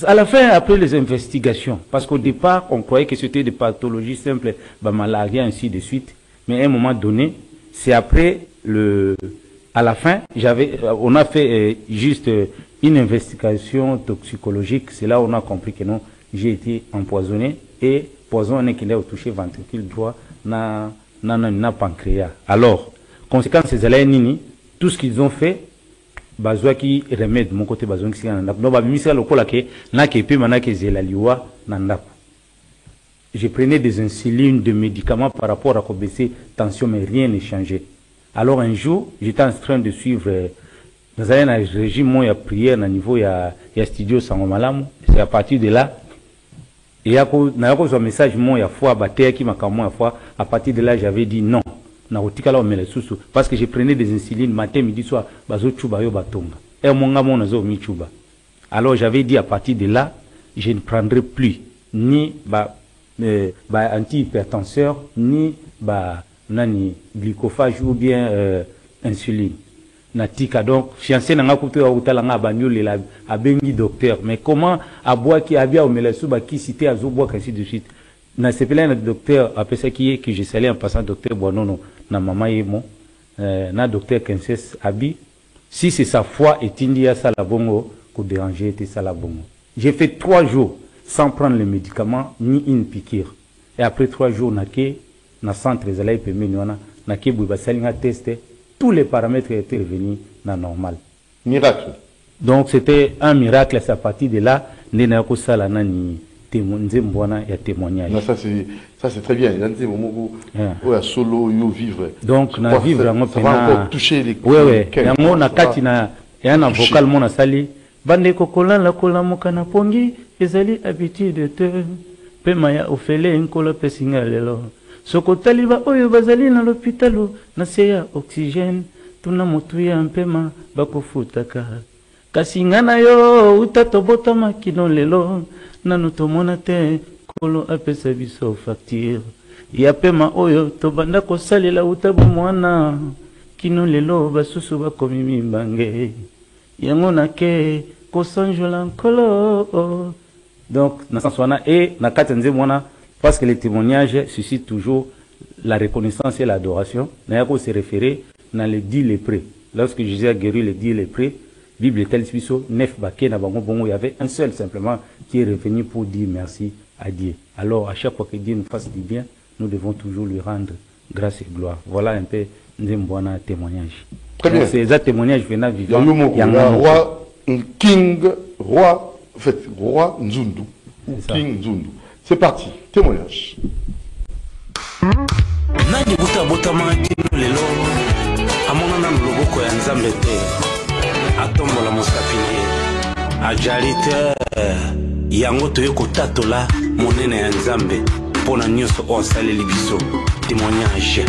À la fin, après les investigations, parce qu'au départ, on croyait que c'était des pathologies simples, malaria, ainsi de suite. Mais à un moment donné, C'est après, à la fin, on a fait juste une investigation toxicologique. C'est là où on a compris que non, j'ai été empoisonné et poison qui a touché ventricule droit na pancréas. Alors, conséquence c'est nini, tout ce qu'ils ont fait, bazwa qui remède mon côté bazwa qui nandako. No ba misa lokola ke na ke pe manake zelaliwa nandako. Je prenais des insulines, des médicaments par rapport à baisser tension, mais rien n'a changé. Alors un jour, j'étais en train de suivre dans un régime moi prière à niveau ya studio Sangomalamu. C'est à partir de là. Et il y a un message moi ya foi batté qui m'a comment foi. À partir de là, j'avais dit non. Parce que je prenais des insulines matin, midi, soir. Bazo chuba yo batonga. Et mon gamo nazo mi chuba. Alors j'avais dit à partir de là, je ne prendrai plus ni antihypertenseur ni nani glycophage ou bien insuline. Natika donc fiancé nanga kuto ya utala nga banyole la abengi docteur, mais comment aboa qui abia omelesu ba qui cité azoboa ainsi de suite. Na sepela na docteur après ça qui est que je salais en passant docteur Bonono na mama yemo na docteur Kenses abi si c'est sa foi et tindia sala bongo ko déranger était sala bongo. J'ai fait 3 jours sans prendre les médicaments ni une piqûre. Et après 3 jours naké na centre ezala ipemeni na ke buba salinga testé. Tous les paramètres étaient revenus dans normal. Miracle. Donc c'était un miracle. C'est à partir de là, Nenako Salana ni témoignage. Ça c'est très bien. Solo yo vivre. Donc na vivre ça va encore toucher les. Oui oui. Yango na kati na yana vocal mona sali. Bande kokola la kola mokana pongi ezali habitude te. Pe maya ofele nkola pesinga lelo. Soko taliba oyo bazali na l'hôpitalo na seya oxygène tuna motuya mpema bakofutaka kasi ngana yo utatobota makino lelo nanu tomona te kolo apesa biso facture ya pema oyo tobanda kosalela utabu mwana kino lelo basusu bakomi mimbange yango nake kosanjola nkolo. Donc na sanswana et na katenze mwana. Parce que les témoignages suscitent toujours la reconnaissance et l'adoration. N'a se référer dans les 10 lépreux. Lorsque Jésus a guéri les 10 lépreux, Bible est telle biso 9 baké na bango bongo, il y avait un seul simplement qui est revenu pour dire merci à Dieu. Alors à chaque fois que Dieu nous fasse du bien, nous devons toujours lui rendre grâce et gloire. Voilà un peu un témoignage. Très bien. C'est un témoignage venant vivant. Roi King, roi Nzundu. King Nzundu. C'est parti, témoignage. Nadi buta botama kino lelo amona na loboko ya nzambe te atombola mosapini ajalite yango toyeko tatola monene ya nzambe pona nyonso osaleli biso. Témoignage.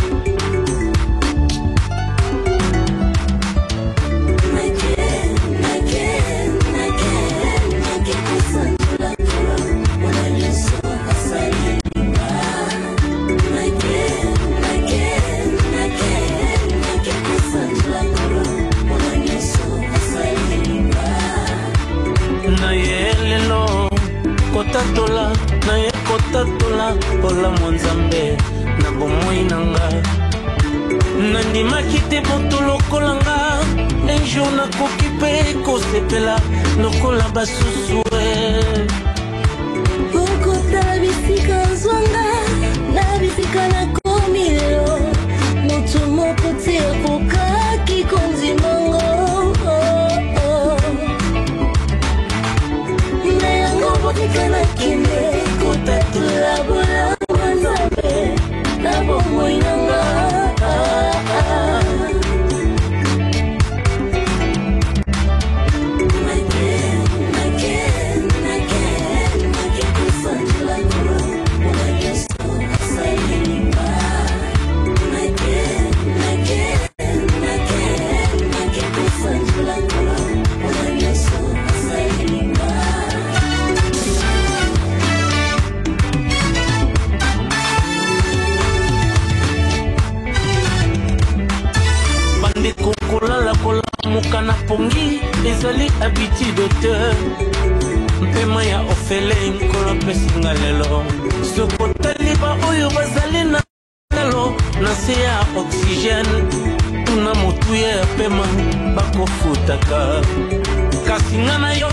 Kotatola na ye kotatola pola monzambe na bomoi nanga nandimaki te botolo kolanga un jour nakoki mpe kosepela lokola basusu kokota bisika zwanga na bisika nakomi lelo moto moko te akokaki konzimango Kana kime kotatula bola manzabe na bomoi nanga mukana pongi ezali habitude te mpema ya ofele nkolo pesinga lelo soko taliba oyo bazali na lelo na na se ya oxygène tuna motu ya pema bakofutaka kasi nga na yo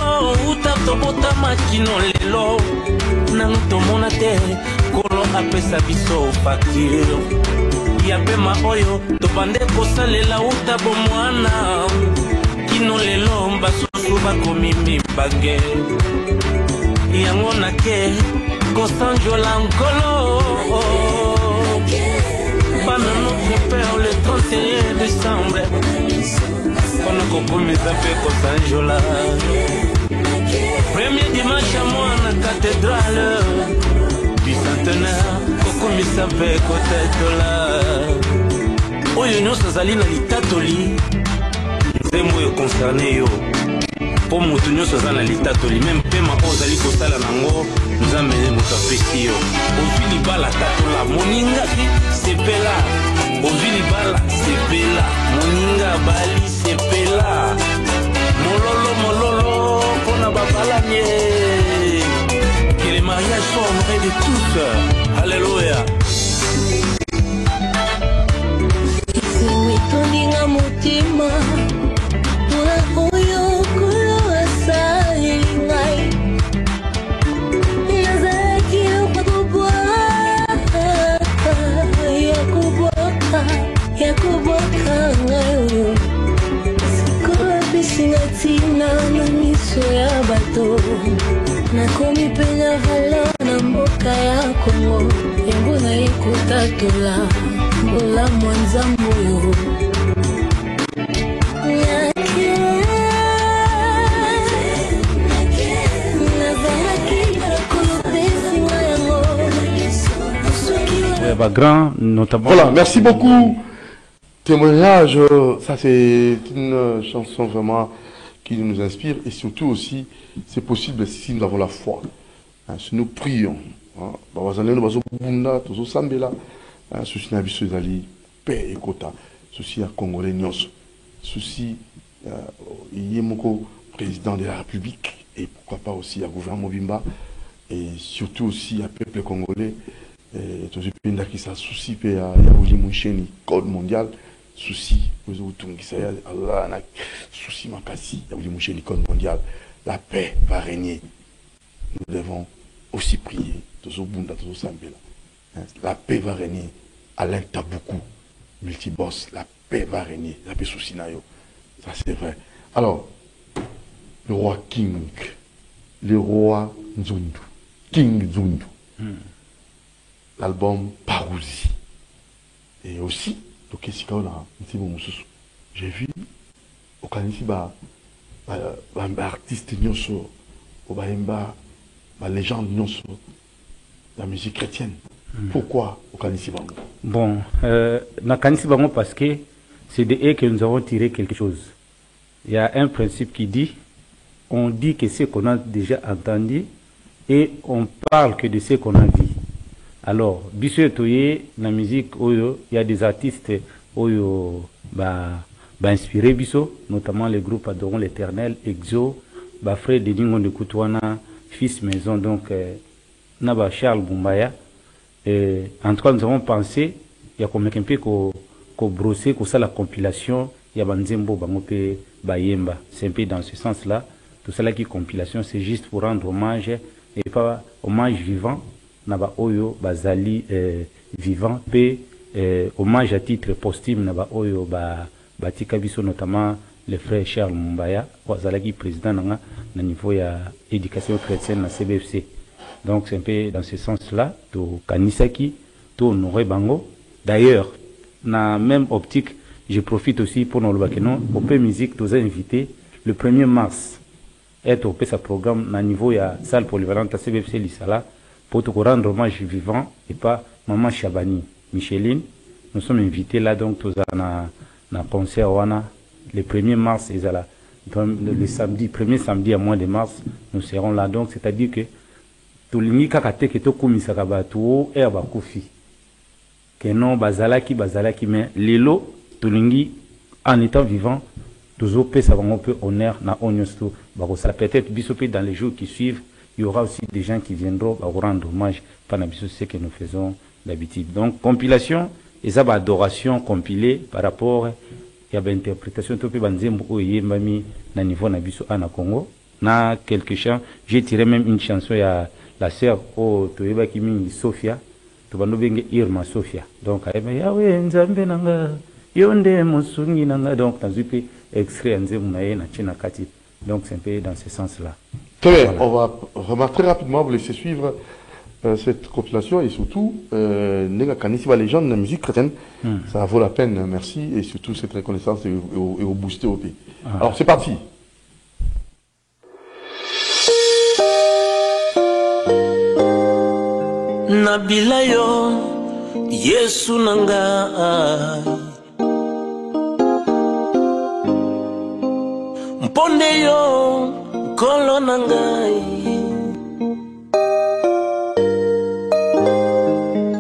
uta tobotama kino lelo nanu tomona te kolo apesa biso facture ya pema oyo tobande kosalela uta bomwana kino lelo basusu bakomi mibage yango nake kosanjola nkolo bana notre père le 31 décembre kono kokomisa mpe kosanjola premier dimanche ya mwana cathédrale du centenaire kokomisa mpe kotetola oyo nyonso azali na litatoli nzembo oyo concerne yo mpo motu nyonso aza na litatoli meme pema oyo ozali kosala nango nzambe moto apesi yo ozwi libala tatola moningaki sepela ozwi libala sepela moninga bali sepela mololo mpona babalanye que les mariages soient honorés de tous alléluia toninga motima mpona oyo kolo asali ngai nazalaki ya kobwaka ngai oyo sikolo apesinga ntina na miso ya bato nakomi penya valeur na mboka ya Kongo yango naye kotatola bolamu ya nzambe oyo Grand, notamment. Voilà, merci beaucoup. Témoignage, ça c'est une chanson vraiment qui nous inspire et surtout aussi, c'est possible si nous avons la foi. Hein, si nous prions. Paix et quota. Ceci à Congolais Nyos. Ceci Yemoko, président de la République et pourquoi pas aussi à gouvernement Bimba et surtout aussi à peuple congolais. Et tout ce pays qui s'est souci à Yaouli Moucheni, code mondial, souci, vous avez qui s'est Allah, souci Makassi, Yaouli Moucheni, code mondial, la paix va régner. Nous devons aussi prier, tous au Bunda, tous au Sambela. La paix va régner. Alain Taboukou, multiboss, la paix va régner, la paix souci nayo. Ça c'est vrai. Alors, le roi King, le roi Nzundu, King Nzundu. L'album Parouzi. Et aussi, j'ai vu au Kanisi artiste nyonso, légende nyonso, la musique chrétienne. Pourquoi au Kanisi Bango? Bon, na Kanisi Bango parce que c'est de eux que nous avons tiré quelque chose. Il y a un principe qui dit, on dit que ce qu'on a déjà entendu et on parle que de ce qu'on a vu. Alors, biso toye na musique oyo, il y a des artistes oyo inspiré biso, notamment les groupes Adorons l'Éternel, Exo, Frère de Dingon de Koutouana, Fils Maison, donc Naba Charles Bumbaya. En tout cas, nous avons pensé, il y a comme un peu qu'on brossé, qu'on ça la compilation, il y a Banzembo, Bangope, Bayemba. C'est un peu dans ce sens-là. Tout ça là qui compilation, c'est juste pour rendre hommage et pas hommage vivant. Naba Oyo Bazali vivant pe hommage à titre posthume Naba Oyo Batika biso notamment le frère Charles Mumbaya Wazalaki président na niveau ya éducation chrétienne na CBFC. Donc c'est un peu dans ce sens-là to kanisaki to honorer bango. D'ailleurs na même optique je profite aussi pour nous le bakeno au P musique tous invités le 1er mars être au P sa programme na niveau ya salle polyvalente à CBFC Lisala pour te rendre hommage vivant et pas Maman Chabani, Micheline. Nous sommes invités là donc tous à un concert le 1er mars et le samedi, premier samedi à mois de mars, nous serons là donc, c'est-à-dire que tout le monde qui est au Komisakabatou et à Bakoufi. Que non, bazalaki, mais l'élo, tout le monde en étant vivant, toujours ça va un peu honneur na onyosto. Peut-être bisopé dans les jours qui suivent. Il y aura aussi des gens qui viendront à rendre hommage par ce que nous faisons d'habitude. Donc, compilation, et ça, adoration compilée par rapport à l'interprétation de Banzembo Oyembami na niveau Nabiso Ana Congo. Na quelques chants, j'ai tiré même une chanson à la sœur au Toyeba Kimi Sophia, Tobano Benge Irma Sophia. Donc, Yawe Nzambe Nanga, Yonde Mosungi Nanga, donc, dans un peu extrait Nzemounaye na China Kati. Donc, c'est un peu dans ce sens-là. Très bien, voilà. On va remarquer très rapidement, vous laisser suivre cette compilation et surtout, Nenga Kanisi, les gens de la musique chrétienne, ça vaut la peine, merci, et surtout cette reconnaissance et au booster au pays. Alors, c'est parti. Nabila yo Yesu nanga Mponde yo kolo nangai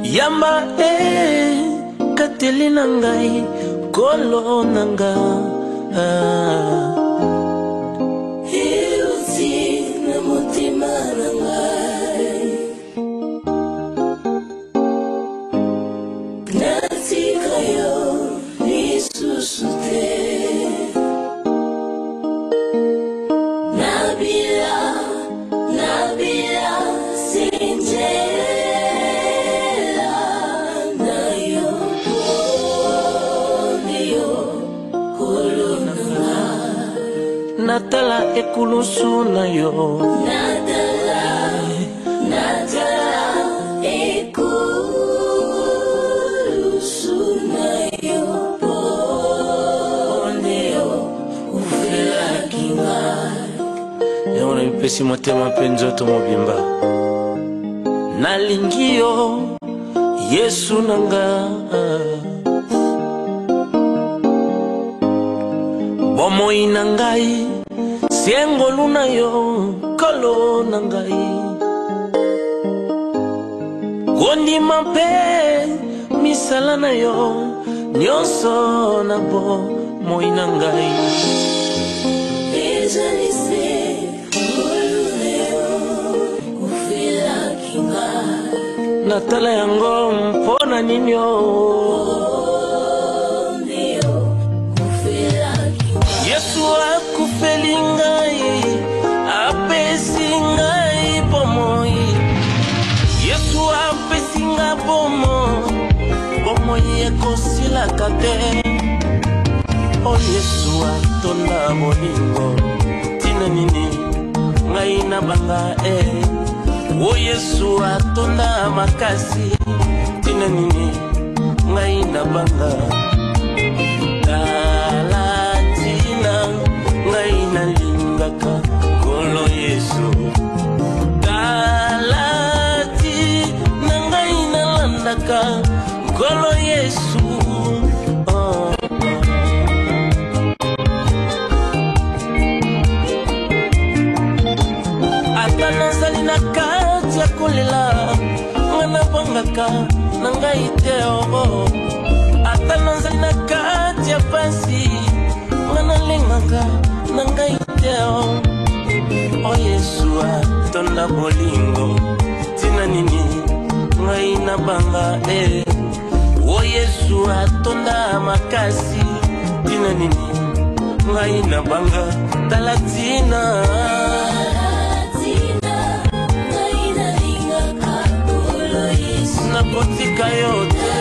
Yamba kateli nangai kolo nanga Hiuti na mutima nangai Natala ekulusu na yo Natala ekulusu na yo Ponde yo ufela kinga Yona mpesi motema penzoto mobimba Nalingi yo Yesu nanga Bomoi nangai Siengo luna yo kolo nangai Gondi mape misala na yo Nyonso na bo moi nangai Ejalise kolune yo Ufila kinga Natala yango mpona nini yo Yesu akufeli ngai apesi ngai bomoi Yesu apesi nga bomoi ekosilaka te O Yesu atonda bolingo tina nini ngai na banga O Yesu atonda makasi tina nini ngai na banga Ngai na lingaka kolo Yesu Talati na ngai na landaka kolo Yesu Ata nazali na kati ya kolela Ngana bangaka na ngai te Ata nazali na kati ya pasi Ngana lengaka nangai teo O Yesu atonda bolingo tina nini ngai na banga O Yesu atonda makasi tina nini ngai na banga talatina ngai na linga kakolo Yesu na potika yote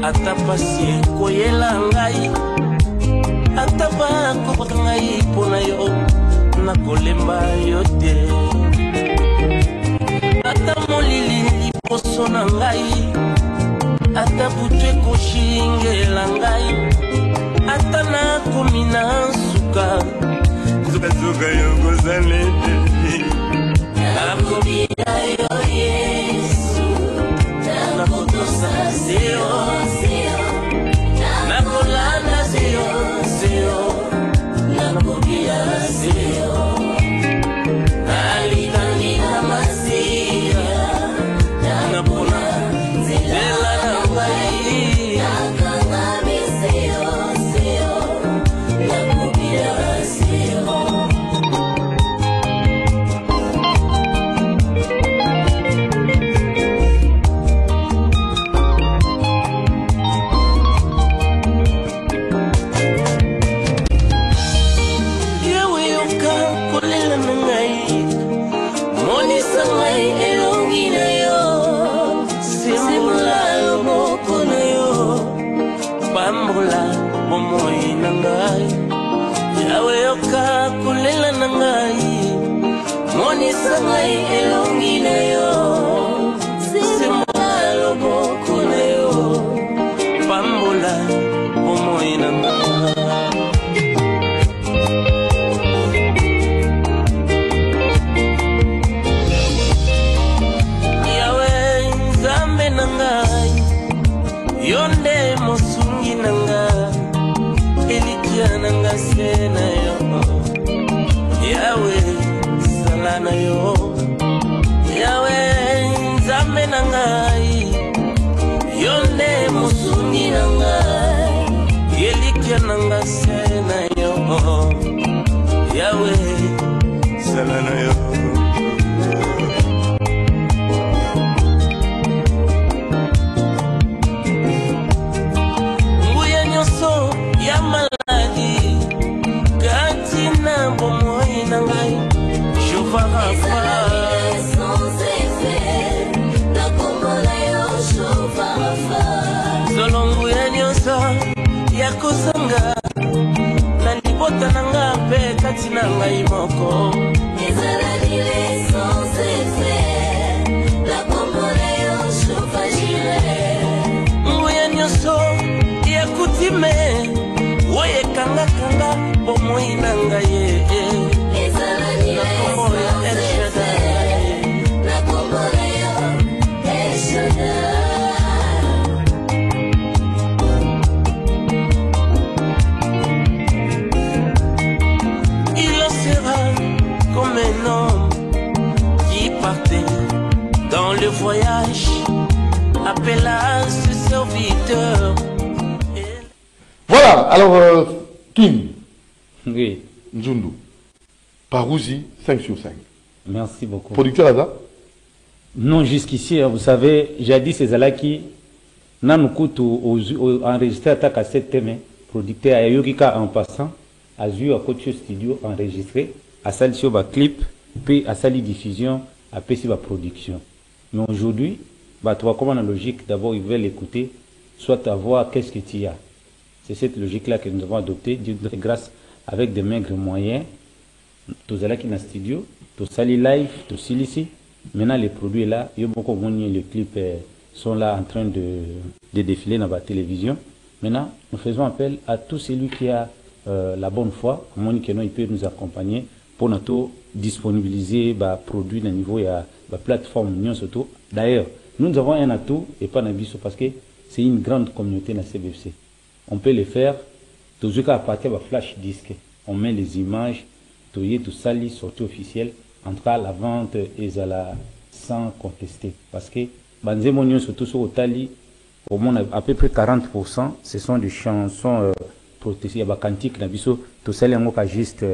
Ata pasi koyela ngai Ata ba kopaka ngai pona yo Na kolemba yo te Ata molili liposo na ngai Ata butwe koshingela ngai atana komina suka zuka yongo zane nakobia yo Yesu nakotosa seo nakolanda seo nakobia seo alitanina masia napona zela na ngai nakangami seo nakobia seo. Yawe yoka kulela nangai moni sangai elongi na yo simalo boko na yo pambola bomoi na ngai Yawe nzambe nangai yonde mosungi nangai Elikiananga sena yo Yawe salana yo Yawe nzambe nangai yonde musungi nangai Elikiananga sena yo Yawe salana yo Nguya nyoso ya maladi katina bomoi nangai je vais sans effet na komona yo shofafa zolongu ya nyoso ya kusanga na libota nanga pe katina ngai moko ezalile sans effet na komona yo shofajire nguya nyoso ya kutime Oye kanga kanga bomoi nanga ye ezalani la kombo ya El Shaddai la kombo ya El Shaddai Il en sera comme un homme qui partait dans le voyage appela ce serviteur. Voilà, alors, Kim. Oui. Nzundu. Parouzi, 5 sur 5. Merci beaucoup. Producteur Ada? Non, jusqu'ici, vous savez, j'ai dit ces alaki, Nanukutu enregistré à ta cassette thème, producteur à Yurika en passant, à Zu à Coach Studio enregistré, à Salsioba clip, puis à Sali diffusion, à Pessiba production. Mais aujourd'hui, bah, tu vois comment la logique, d'abord ils veulent écouter, soit à voir qu'est-ce que tu as. C'est cette logique-là que nous avons adoptée, grâce avec des maigres moyens. Tous les qui dans le studio, tous les live, tous ici. Maintenant, les produits là, les clips sont là en train de défiler dans la télévision. Maintenant, nous faisons appel à tout celui qui a la bonne foi, il peut nous accompagner pour nous disponibiliser les produits au niveau de la plateforme. D'ailleurs, nous avons un atout et pas un avis parce que c'est une grande communauté dans la CBFC. On peut le faire, tout ce qui appartient à flash disque. On met les images, tout ça, les sorties officielles. En tout cas, la vente est sans contester. Parce que, surtout sur Otali, au moins à peu près 40%, ce sont des chansons protestées. Il y a des cantiques, tout ça, il juste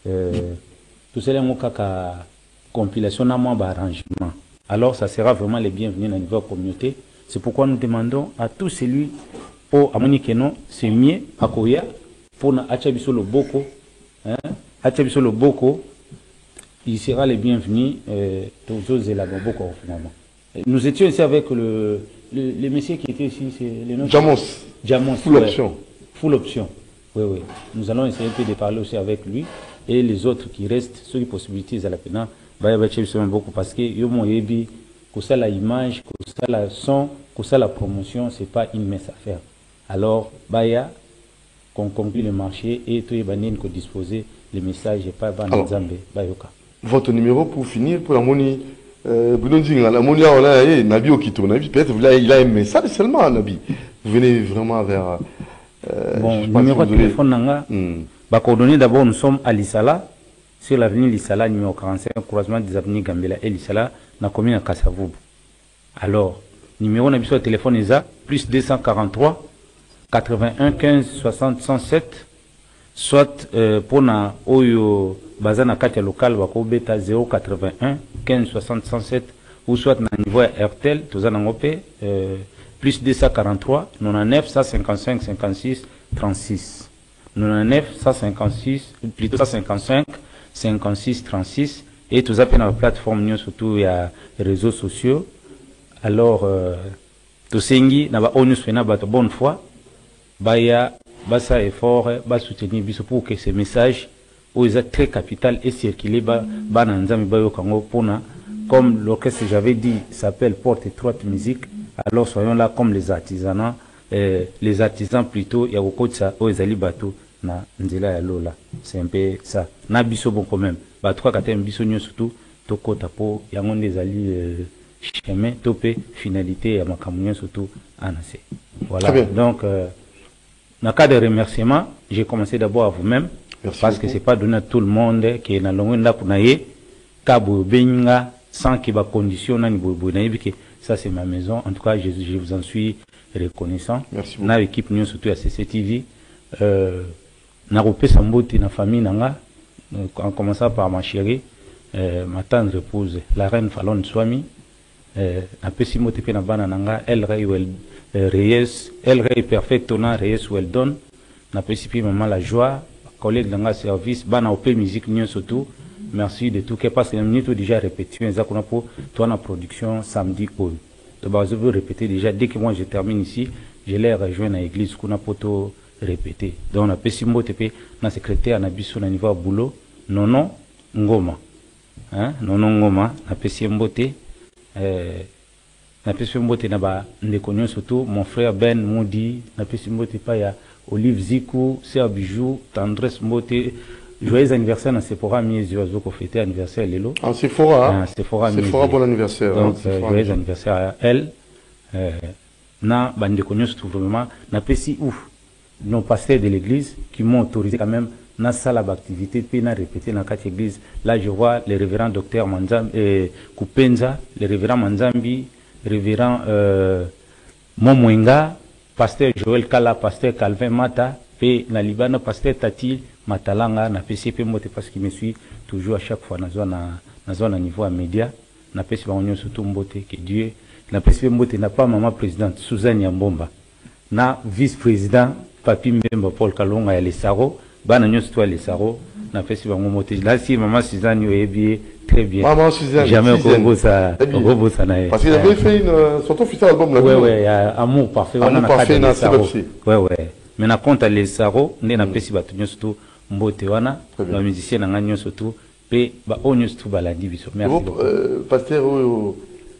tout ça, il y a compilation, arrangement. Alors, ça sera vraiment les bienvenus dans la nouvelle communauté. C'est pourquoi nous demandons à tous celui au Amonikeno, c'est mieux à Koya, pour Achabiso le Boko, Achabiso le Boko, il sera les bienvenus, nous étions ici avec le monsieur qui était ici, c'est le nom Jamos, full option. Full option, oui. Nous allons essayer de parler aussi avec lui et les autres qui restent, ceux qui possibilités à la peine, beaucoup parce que que ça la image, que ça la son, que ça la promotion, c'est pas une mince affaire. Alors, Baya, qu'on conclut le marché et tout est qu'on disposer les messages et pas Banzambe Bayoka. Votre numéro pour finir, pour la monnaie, la monnaie, Nabi Okito, peut-être il a un message seulement, Nabi. Vous venez vraiment vers. Bon, numéro de téléphone, Nanga. Coordonnées d'abord, nous sommes à Lissala, sur l'avenue Lissala, numéro 45, croisement des avenues Gambela et Lissala, dans la commune de Kassavoub. Alors, numéro de téléphone est plus 243 81 15 60 107, soit pour na Oyo Bazana Katia local, Wako Beta 081 15 60 107, ou soit na niveau RTL, Tozanangope, plus 243 99 155 56 36. 99 156, plutôt 155 56 36. Et tout ça, dans la plateforme, surtout, il y a les réseaux sociaux. Alors, tout ça, il y a une bonne foi. Il y a un effort, il soutenir pour que ces messages, ils sont très capital et circulés, comme l'orchestre, j'avais dit, s'appelle Porte Étroite Musique. Alors, soyons là comme les artisans plutôt, il y a beaucoup de ça, ils allaient bateau. Na nzela ya lola c'est un peu ça na biso bon quand même ba trois katem biso nyo surtout to kota po yango ndezali chemin topé finalité ya makamunyo surtout anase voilà donc na cas de remerciement j'ai commencé d'abord à vous-même parce que c'est pas donné à tout le monde qui est na longo nda pour naye kabo benga sans que ba condition na ni bobo na que ça c'est ma maison en tout cas je vous en suis reconnaissant na équipe nyo surtout à CCTV na repé sambote na famille nanga en commençant par ma chérie ma tendre épouse la reine Falon Swami na pesi mote pe na bana nanga El Reyes El Rey Perfectona Reyes Weldon na pesi pe maman la joie collègue nanga service bana opé musique nyon surtout merci de tout que parce que nous déjà répété ça qu'on a pour toi na production samedi quoi donc je veux répéter déjà dès que moi je termine ici je les rejoins à l'église qu'on a poto répéter donc on a pesi mbote pe na secrétaire na biso na niveau boulot nono ngoma hein nono ngoma na pesi mbote na pesi mbote na ba ndekonyo surtout mon frère Ben Moudi na pesi mbote pa ya Olive Zikou Ser Bijou Tendresse mbote joyeux anniversaire na Sephora Miezi ozo ko fêter anniversaire lelo en Sephora Sephora bon anniversaire donc joyeux anniversaire à elle na ba ndekonyo surtout vraiment na pesi ouf nos pasteurs de l'église qui m'ont autorisé quand même dans salle d'activité puis na répété dans quatre églises là je vois le révérend docteur Manzambi Kupenza le révérend Manzambi révérend Momwenga pasteur Joël Kala pasteur Calvin Mata puis na Libano pasteur Tati Matalanga na PCP moté parce qu'il me suit toujours à chaque fois na zone niveau à média na PCP on surtout mboté que Dieu na PCP mboté n'a pas maman présidente Suzanne Yambomba na vice-président Papi Mbemba Paul Kalonga ya Lesaro bana nyonso toi Lesaro na pesi bango moté là si maman Suzanne yoyebi très bien maman Suzanne jamais ça na parce qu'il avait fait une sorte officiel album là ouais amour parfait on a parfait na ouais mais na compte Lesaro né na pesi batu nyonso tout mbote wana na musicien na nyonso tout pe ba nyonso tout balandi biso merci pasteur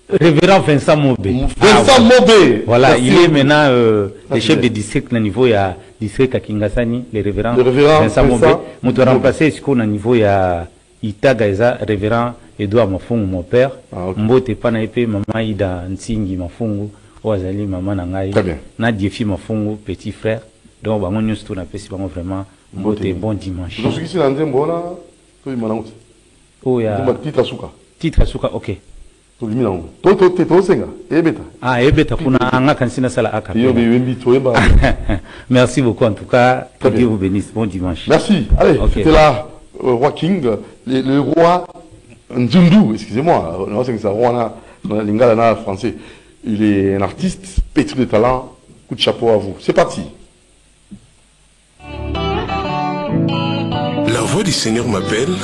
révérend Vincent Mobé. Vincent Mobé. Voilà, merci. Il est maintenant le chef de district au niveau ya district à Kingasani, le révérend Vincent Mobé. Nous devons remplacer ce qu'on a niveau ya Itagaïza, révérend Edouard Mafungu, mon père. Mbote pana épée, maman Ida Nsingi Mafungu, Oazali, maman Nangaï. Très bien. Nadiefi Mafungu, petit frère. Donc, on nous tout n'a pas si vraiment Mbote bon dimanche. Donc, ce qui s'est lancé, bon là, tout le monde. Oh, ya. Titre Asuka. Titre Asuka, ok. Ebeta kuna anga kansina sala aka. Merci beaucoup en tout cas. Que Dieu vous bénisse. Bon dimanche. Merci. Allez, c'était là roi King, le roi Nzundu, excusez-moi, c'est ça roi na lingala na français. Il est un artiste pétri de talent. Coup de chapeau à vous. C'est parti. La voix du Seigneur m'appelle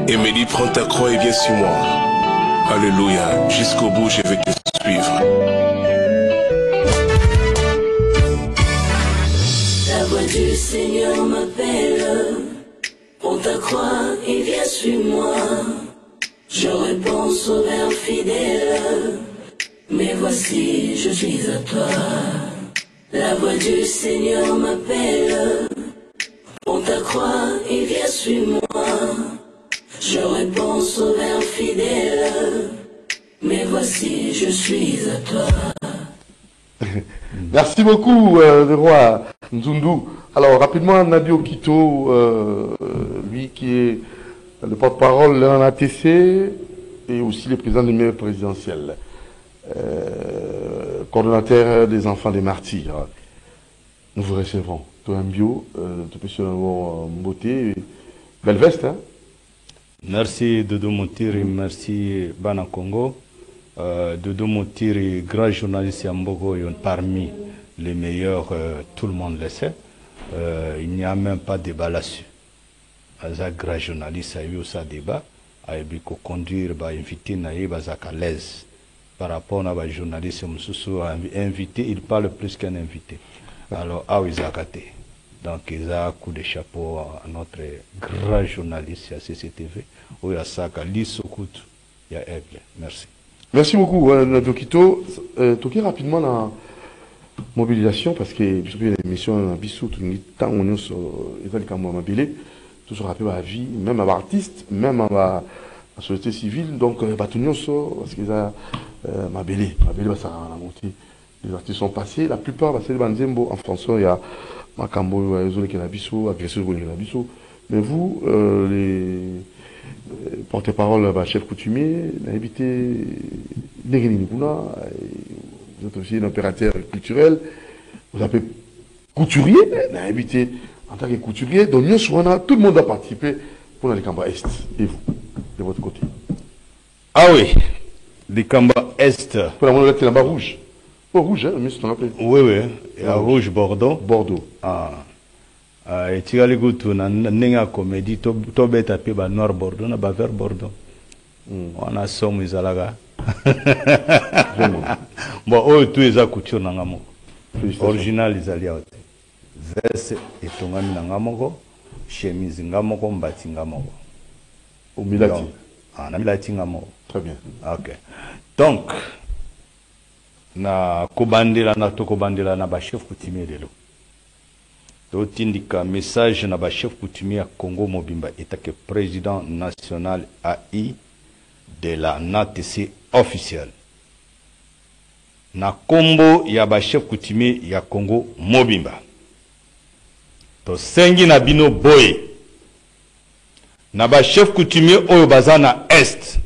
et me dit prends ta croix et viens sur moi. Alléluia, jusqu'au bout je vais te suivre. La voix du Seigneur m'appelle, prends ta croix et viens suis-moi. Je réponds sauveur fidèle, mais voici je suis à toi. La voix du Seigneur m'appelle. Prends ta croix et viens suis-moi. Je réponds au Verbe fidèle. Mais voici, je suis à toi. Merci beaucoup, le roi Nzundu. Alors, rapidement, Nadio Kito, lui qui est le porte-parole de l'ATC et aussi le président du maire présidentiel, coordonnateur des enfants des martyrs. Nous vous recevons. Toi, un bio, tu peux sur beauté, belle veste, hein? Merci Dodo Montiri, merci Bana Congo. Dodo Montiri, grand journaliste Yambogo, parmi les meilleurs, tout le monde le sait. Il n'y a même pas de débat là-dessus. Un grand journaliste a eu ça débat, a eu conduire, invité, à l'aise. Par rapport à un journaliste, invité, il parle plus qu'un invité. Alors, ah oui, donc, il y a un coup de chapeau à notre grand journaliste à CCTV. Oui, à Saka, Lissokout, il y a Aigle. Merci. Merci beaucoup, Nadio Kito. Toquer rapidement la mobilisation, parce que l'émission Bissou, tout le temps, on est sur les mobilisés, tout se rappelle à la vie, même à l'artiste, même à la société civile. Donc, parce qu'ils ont Mabélé, ça a monté. Les artistes sont passés, la plupart, c'est les Banzembo. En français, il y a Makambo, agresseur, mais vous, les porte-parole, chef coutumier, vous êtes aussi un opérateur culturel, vous appelez couturier, en tant que couturier, donc nous, tout le monde a participé pour les Kamba Est. Et vous, de votre côté? Ah oui, les Kamba Est. Pour la monnaie, Kamba rouge. Oh, rouge, hein, mais c'est un peu. Oui, oui. Il y a rouge Bordeaux. Bordeaux. Ah. Et tu as les goûts, tu as une comédie, tu as tapé noir Bordeaux, tu as vert Bordeaux. On a somme Izalaga. Bon, oh, tu es à couture Nangamo. Original Izalia. Veste et tongami Nangamoko, chemise Ngamoko, mbati Ngamoko. Au Milati. Ah, na Milati Ngamoko. Très bien. Ok. Donc, na kobandela na tokobandela na ba chef coutumier lelo to tindika message na ba chef coutumier ya Congo Mobimba etake président national AI de la NATC officiel na kombo ya ba chef coutumier ya Congo Mobimba to sengi na bino boye na ba chef coutumier oyo bazana est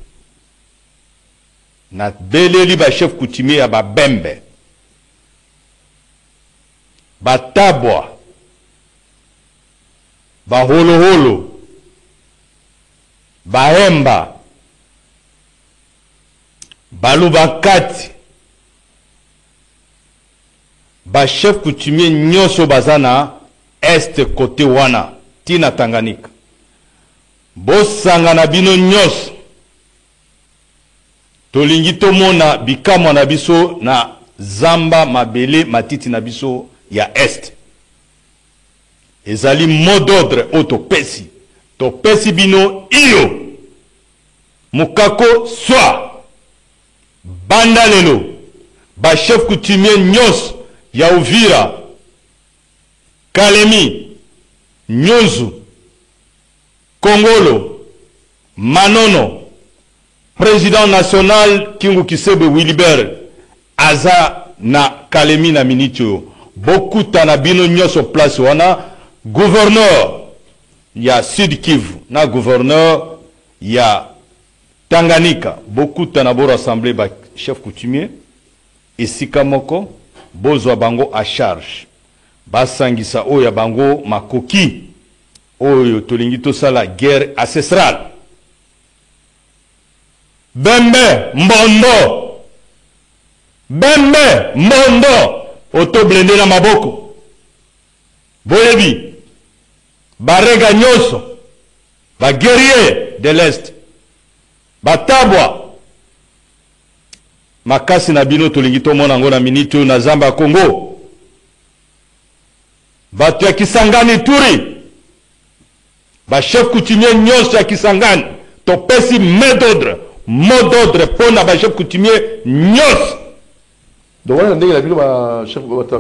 na beleli ba chef coutumier ya Babembe, Batabwa, Baholoholo, Bahemba, Balubakati, ba chef coutumier nyoso bazana est côté wana tina Tanganyika. Bosanga na bino nyoso tolingi tomona bikamwa na biso na zamba mabele matiti na biso ya est. Ezali mot d'ordre o topesi bino iyo mukako swa banda lelo ba chef coutumier nyos ya Uvira, Kalemi, Nyunzu, Kongolo, Manono, président national Kingu Kisebe Wilibert aza na Kalemi na minitio beaucoup tanabino nyoso place wana gouverneur ya Sud Kivu na gouverneur ya Tanganyika beaucoup tanabo rassemblé ba chef coutumier esika moko bozwa bango à charge basangisa oyo bango makoki oyo tolingi tosala guerre ancestrale. Bembe Mbondo, Bembe Mbondo, auto blende na maboko. Boyebi, Barega Nyoso, ba guerrier de l'Est, Batabwa, makasi na bino tolingi tomona ngo na minito na zamba Congo. Batu ya Kisangani Turi, ba chef coutumier Nyoso ya Kisangani, topesi main d'ordre. Mot d'ordre pour na ba chef coutumier nyos Donc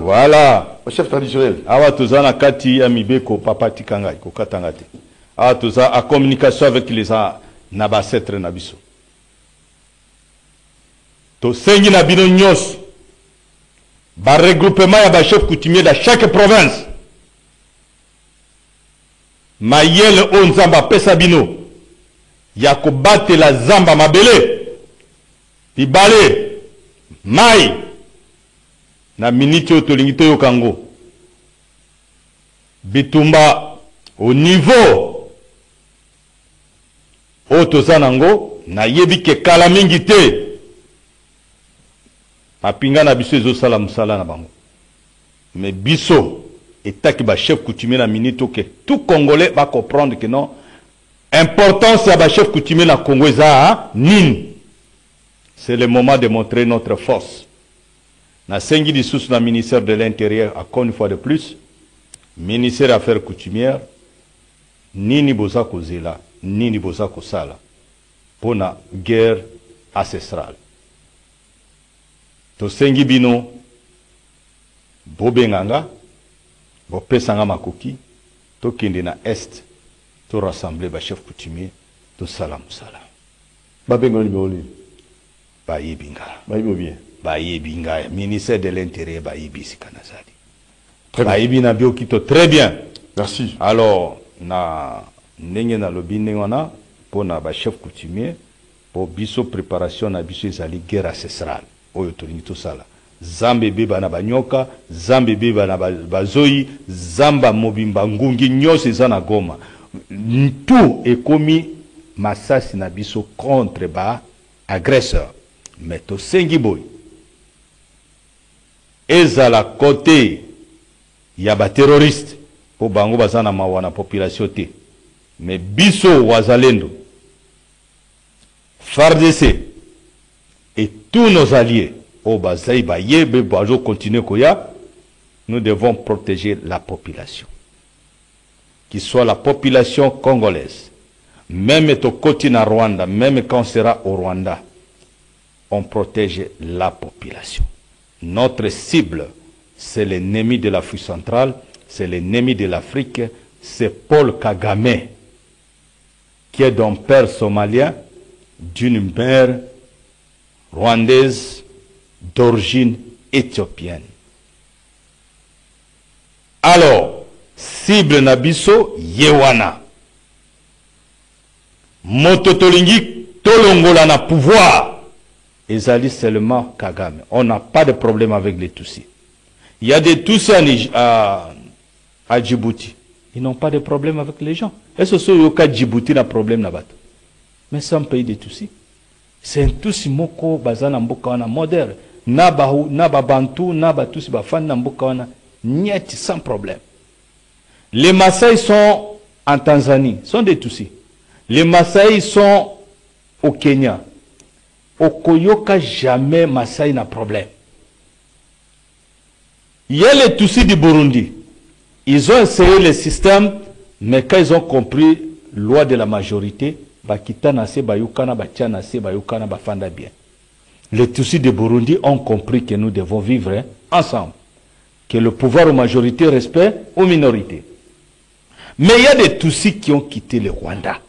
voilà. Chef traditionnel. Awa tozana kati ya mibeko papa tikangai ko katangate. Awa toza a communication avec les nabasetre nabiso. To sengi na bino nyos. Ba regroupement ya ba chef coutumier de chaque province. Mayele onzamba pesa bino. Ya ko bate la zamba mabele. Bibale. Mai. Na miniti otolingito yo kango. Bitumba au niveau otozanango na yebi ke kala mingi te. Mapinga na biso ezo sala musala na bango. Mais biso etaki ba chef coutumier na minito ke tout congolais va comprendre que non importance ya ba chef coutumier na Congo eza nini. C'est le moment de montrer notre force. Na sengi di sous na ministère de l'Intérieur encore une fois de plus, ministère des Affaires coutumières, nini boza kozela, nini boza kosala pona guerre ancestrale. To sengi bino bobenganga, bopesanga makoki, to kende na est, to rassembler ba chef coutumier, to salam salam. Babenga liboli. Ba yebinga. Ba bien. Baïbinga, ministère de l'Intérieur, Baïbisi Kanazadi. Baïbina Biokito, très bien. Merci. Alors, na nenge na lobi nengona pour na ba chef coutumier pour biso préparation na biso ezali guerre ancestrale. Oyo tolingi to sala. Zambe beba na banyoka, zambe beba na bazoi, zamba mobimba ngungi nyose za na Goma. Tout est commis masasi na biso contre ba agresseur. Mais to sengi boy. Ezala côté ya ba terroriste po bango bazana mawana population te, mais biso wazalendo FARDC et tous nos alliés au bazai ba yebe bazo continuer koya, nous devons protéger la population, qui soit la population congolaise, même au côté na Rwanda, même quand on sera au Rwanda, on protège la population. Notre cible, c'est l'ennemi de l'Afrique centrale, c'est l'ennemi de l'Afrique, c'est Paul Kagame, qui est d'un père somalien, d'une mère rwandaise, d'origine éthiopienne. Alors, cible Nabiso, Yewana. Mototolingi, Tolongola na pouvoir. Ezali seulement Kagame. On n'a pas de problème avec les Tutsis. Il y a des Tutsis à Djibouti. Ils n'ont pas de problème avec les gens. Est-ce que Yoka Djibouti a un problème là-bas? Mais c'est un pays de Tutsis. C'est un Tutsi moko bazana mboka wana moderne. Naba Bantu, naba Tutsi bafan na mboka wana niet sans problème. Les Maasai sont en Tanzanie, sont des Tutsis. Les Maasai sont au Kenya. Au Koyoka, jamais Maasai n'a problème. Il y a les Tutsis du Burundi. Ils ont essayé le système, mais quand ils ont compris la loi de la majorité, les Tutsis du Burundi ont compris que nous devons vivre ensemble. Que le pouvoir aux majorités respecte aux minorités. Mais il y a des Tutsis qui ont quitté le Rwanda.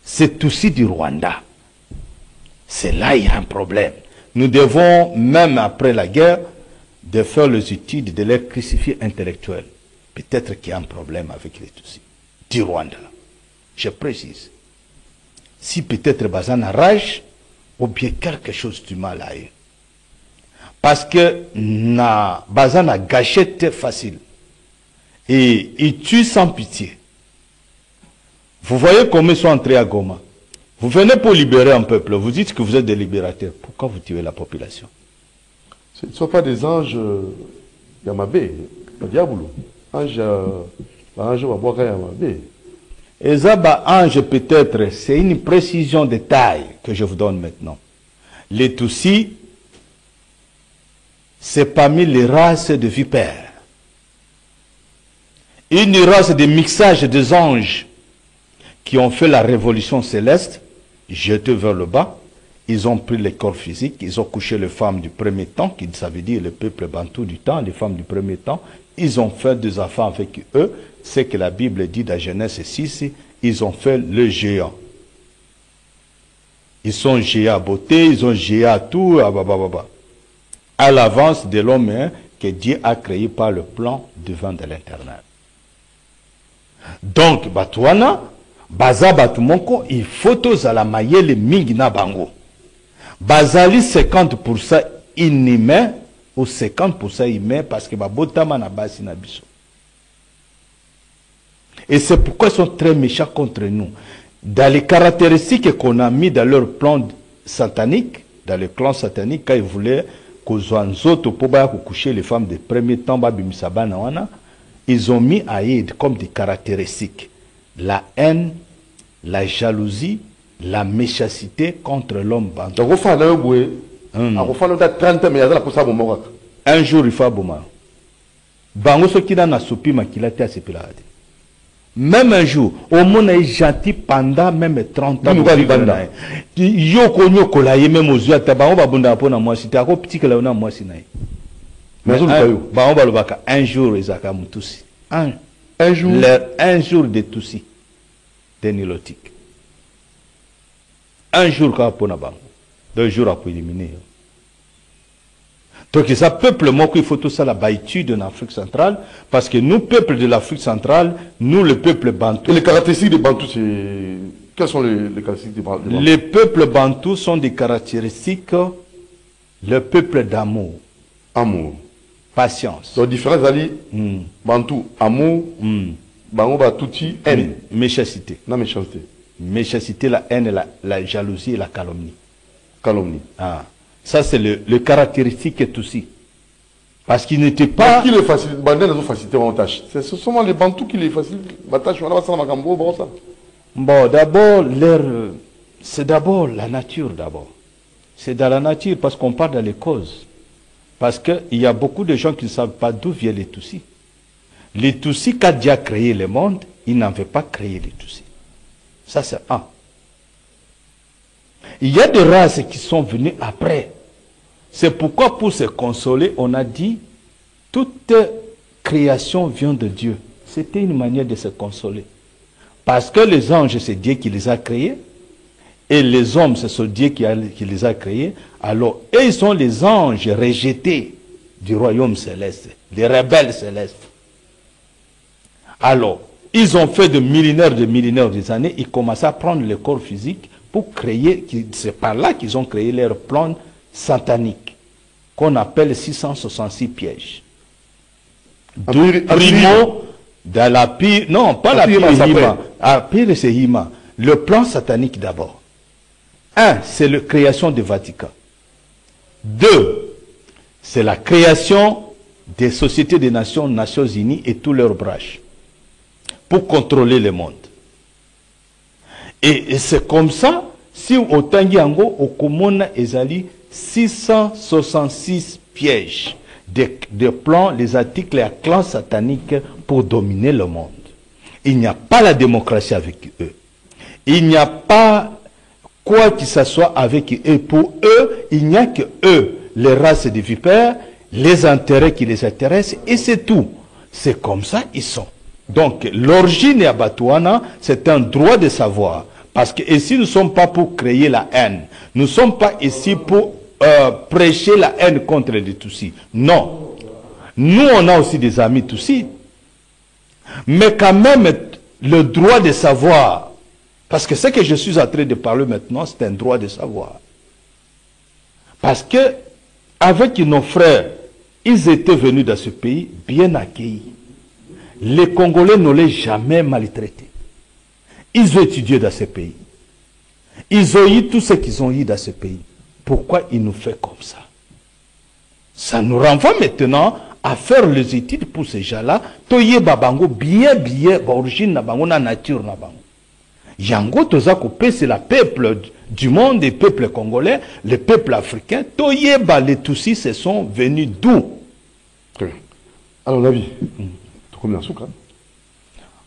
Ces Tutsis du Rwanda. C'est là qu'il y a un problème. Nous devons, même après la guerre, de faire les études, de les crucifier intellectuels. Peut-être qu'il y a un problème avec les Tutsis du Rwanda. Je précise. Si peut-être Bazana rage, ou bien quelque chose du mal à eux. Parce que Bazana gâchette facile. Et ils tuent sans pitié. Vous voyez comment ils sont entrés à Goma. Vous venez pour libérer un peuple, vous dites que vous êtes des libérateurs. Pourquoi vous tuez la population? Ce ne sont pas des anges Yamabé, le diable. Ange Wabwaka Yamabé. Et ça, ange peut-être, c'est une précision de taille que je vous donne maintenant. Les Tutsis, c'est parmi les races de vipères. Une race de mixage des anges qui ont fait la révolution céleste, jetés vers le bas, ils ont pris les corps physiques, ils ont couché les femmes du premier temps, qui ça veut dire le peuple bantou du temps, les femmes du premier temps, ils ont fait des enfants avec eux, c'est que la Bible dit dans Genèse 6, ils ont fait le géant. Ils sont géants à beauté, ils ont géants à tout, à l'avance de l'homme que Dieu a créé par le plan divin de l'Éternel. Donc, Batouana, Baza Batumonko, il faut tous à la maïele mingi na bango. Bazali 50% inhumain ou 50% humain parce que Babotama na basi na biso. Et c'est pourquoi ils sont très méchants contre nous. Dans les caractéristiques qu'on a mis dans leur plan satanique, dans le clan satanique, quand ils voulaient coucher les femmes de premier temps, ils ont mis à aide comme des caractéristiques la haine, la jalousie, la méchanceté contre l'homme bantou. Un jour, il faut aboma. Bango ce qui n'a soupi makilate à sepilade. Même un jour, au monde est gentil pendant même 30 ans. Yo konyo kolaye même aux yeux tabango babunda pona moi si tako petit que là on a moi sinaï. Mais bango balobaka un jour ezaka mutusi. Un jour un jour de tusi. Denilotique. Un jour quand pona bango. 2 jours après éliminer. Donc, ça peuple, moi, il faut tout ça la baïtude en Afrique centrale, parce que nous, peuple de l'Afrique centrale, nous, le peuple bantou. Et les caractéristiques des bantous, c'est. Quelles sont les caractéristiques des bantous? Les peuples bantous sont des caractéristiques, le peuple d'amour. Amour. Patience. Donc, différents alliés, bantou, amour, bango batouti, haine. Méchanceté. Non, méchanceté. Méchanceté, la haine, la jalousie et la calomnie. Calomnie. Ah. Ça, c'est le caractéristique est aussi. Parce qu'il n'était pas. Qui les facilite? Ce sont seulement les bantous qui les facilitent. Bon, d'abord, c'est d'abord la nature, d'abord. C'est dans la nature, parce qu'on parle dans les causes. Parce qu'il y a beaucoup de gens qui ne savent pas d'où viennent les Tutsis. Les Tutsis, quand Dieu a créé le monde, il n'avait pas créé les Tutsis. Ça, c'est un. Il y a des races qui sont venues après. C'est pourquoi, pour se consoler, on a dit toute création vient de Dieu. C'était une manière de se consoler. Parce que les anges, c'est Dieu qui les a créés. Et les hommes, c'est Dieu qui les a créés. Alors, eux, ils sont les anges rejetés du royaume céleste. Les rebelles célestes. Alors, ils ont fait de millénaires des années. Ils commençaient à prendre le corps physique pour créer, c'est par là qu'ils ont créé leur plan satanique, qu'on appelle 666 pièges. Primo, dans la pire, non, pas la pire Hima, la pire c'est Hima. Le plan satanique d'abord. 1, c'est la création du Vatican. 2, c'est la création des sociétés des Nations Unies et tous leurs branches, pour contrôler le monde. Et c'est comme ça, si au Tangiango, au Komona Ezali, 666 pièges de plans, les articles et la clan satanique pour dominer le monde. Il n'y a pas la démocratie avec eux. Il n'y a pas quoi que ce soit avec eux. Pour eux, il n'y a que eux, les races des vipères, les intérêts qui les intéressent, et c'est tout. C'est comme ça ils sont. Donc, l'origine à Batouana, c'est un droit de savoir. Parce que ici, nous ne sommes pas pour créer la haine. Nous ne sommes pas ici pour prêcher la haine contre les Tutsis. Non. Nous, on a aussi des amis Tutsis. Mais quand même, le droit de savoir. Parce que ce que je suis en train de parler maintenant, c'est un droit de savoir. Parce que, avec nos frères, ils étaient venus dans ce pays bien accueillis. Les Congolais ne l'ont jamais maltraité. Ils ont étudié dans ce pays. Ils ont eu tout ce qu'ils ont eu dans ce pays. Pourquoi ils nous font comme ça? Ça nous renvoie maintenant à faire les études pour ces gens-là. Toye babango bien, origine na bango na nature na bango. Yango toza kopé, c'est le peuple du monde, des peuples congolais, le peuple africain. Toye ba les Tutsis se sont venus d'où? Alors la vie.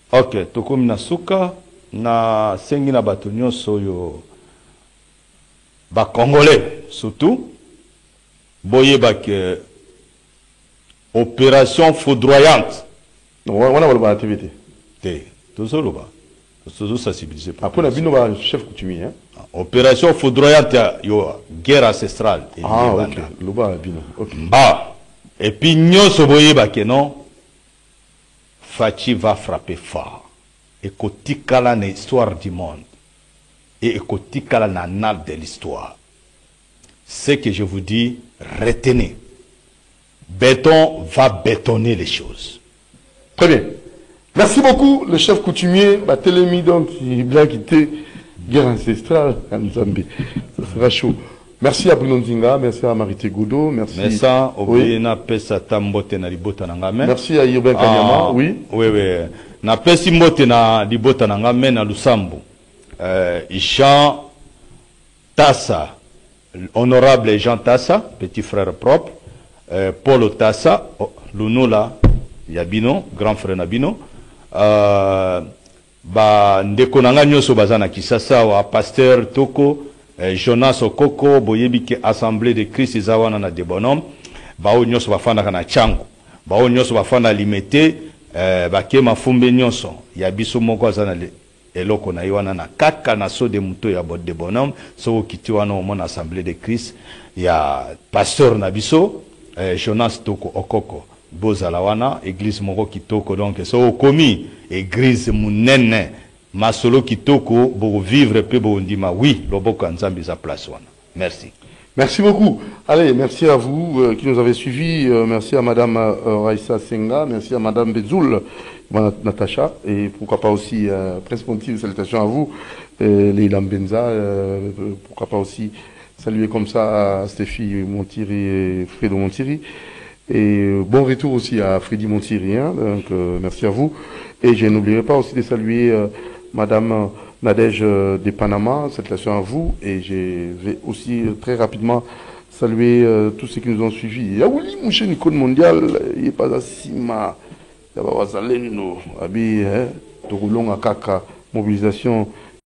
Ok, tokomi na suka na sengi na bato nyonso oyo Congolais surtout, boye que opération foudroyante. On a la activité. Toujours sensibilisé. Après, on a vu nos chefs coutumiers. Opération foudroyante, guerre ancestrale. Ah, ok. Et puis, nous sommes que non, Fachi va frapper fort. Et kotikala na histoire du monde. Et kotikala na nal de l'histoire. Ce que je vous dis, retenez. Béton va bétonner les choses. Très bien. Merci beaucoup, le chef coutumier. Télémi, donc, il est bien quitté. Guerre ancestrale en Zambie. Ça sera chaud. Merci à Bruno Nzinga, merci à Marité Goudot, merci. Merci à Irben Kanyama, oui. Oui. Na pesi mbote na libota na ngame na Lusambu. Jean Tassa, honorable Jean Tassa, petit frère propre. Paul Tassa, Lunula Yabino, grand frère Nabino. Ndeko nanga nyoso bazana Kisasa wa pasteur Toko. Jonas Okoko, boyebike assemblée de Christ izawana na de bonhomme, bao nyoso bafanda kana changu, bao nyoso bafanda limete, bake mafumbe nyoso, ya biso moko azana eloko na iwana na kaka na so de muto ya bod de bonhomme, so kiti wana au mon assemblée de Christ, ya pasteur na biso, Jonas Toko Okoko, bozala wana, église moko kitoko, donc so komi, église munene, Masolo kitoko pour vivre peu pour ndima oui loboko nzambe za place wana. Merci. Merci beaucoup. Allez, merci à vous qui nous avez suivis. Merci à Madame Raissa Senga, merci à Madame Bezoul, Natacha, et pourquoi pas aussi Prince Ponti, salutations à vous, Leila Mbenza, pourquoi pas aussi saluer comme ça à Stéphie Montiri et Fredo Montiri. Et bon retour aussi à Freddy Montiri, hein, donc merci à vous. Et je n'oublierai pas aussi de saluer Madame Nadège de Panama, salutations à vous. Et je vais aussi très rapidement saluer tous ceux qui nous ont suivis. Yaouli, mon cher Nicole Mondial, il n'est pas à Sima, il y a Wazalendo, Abi, Torulong Akaka, mobilisation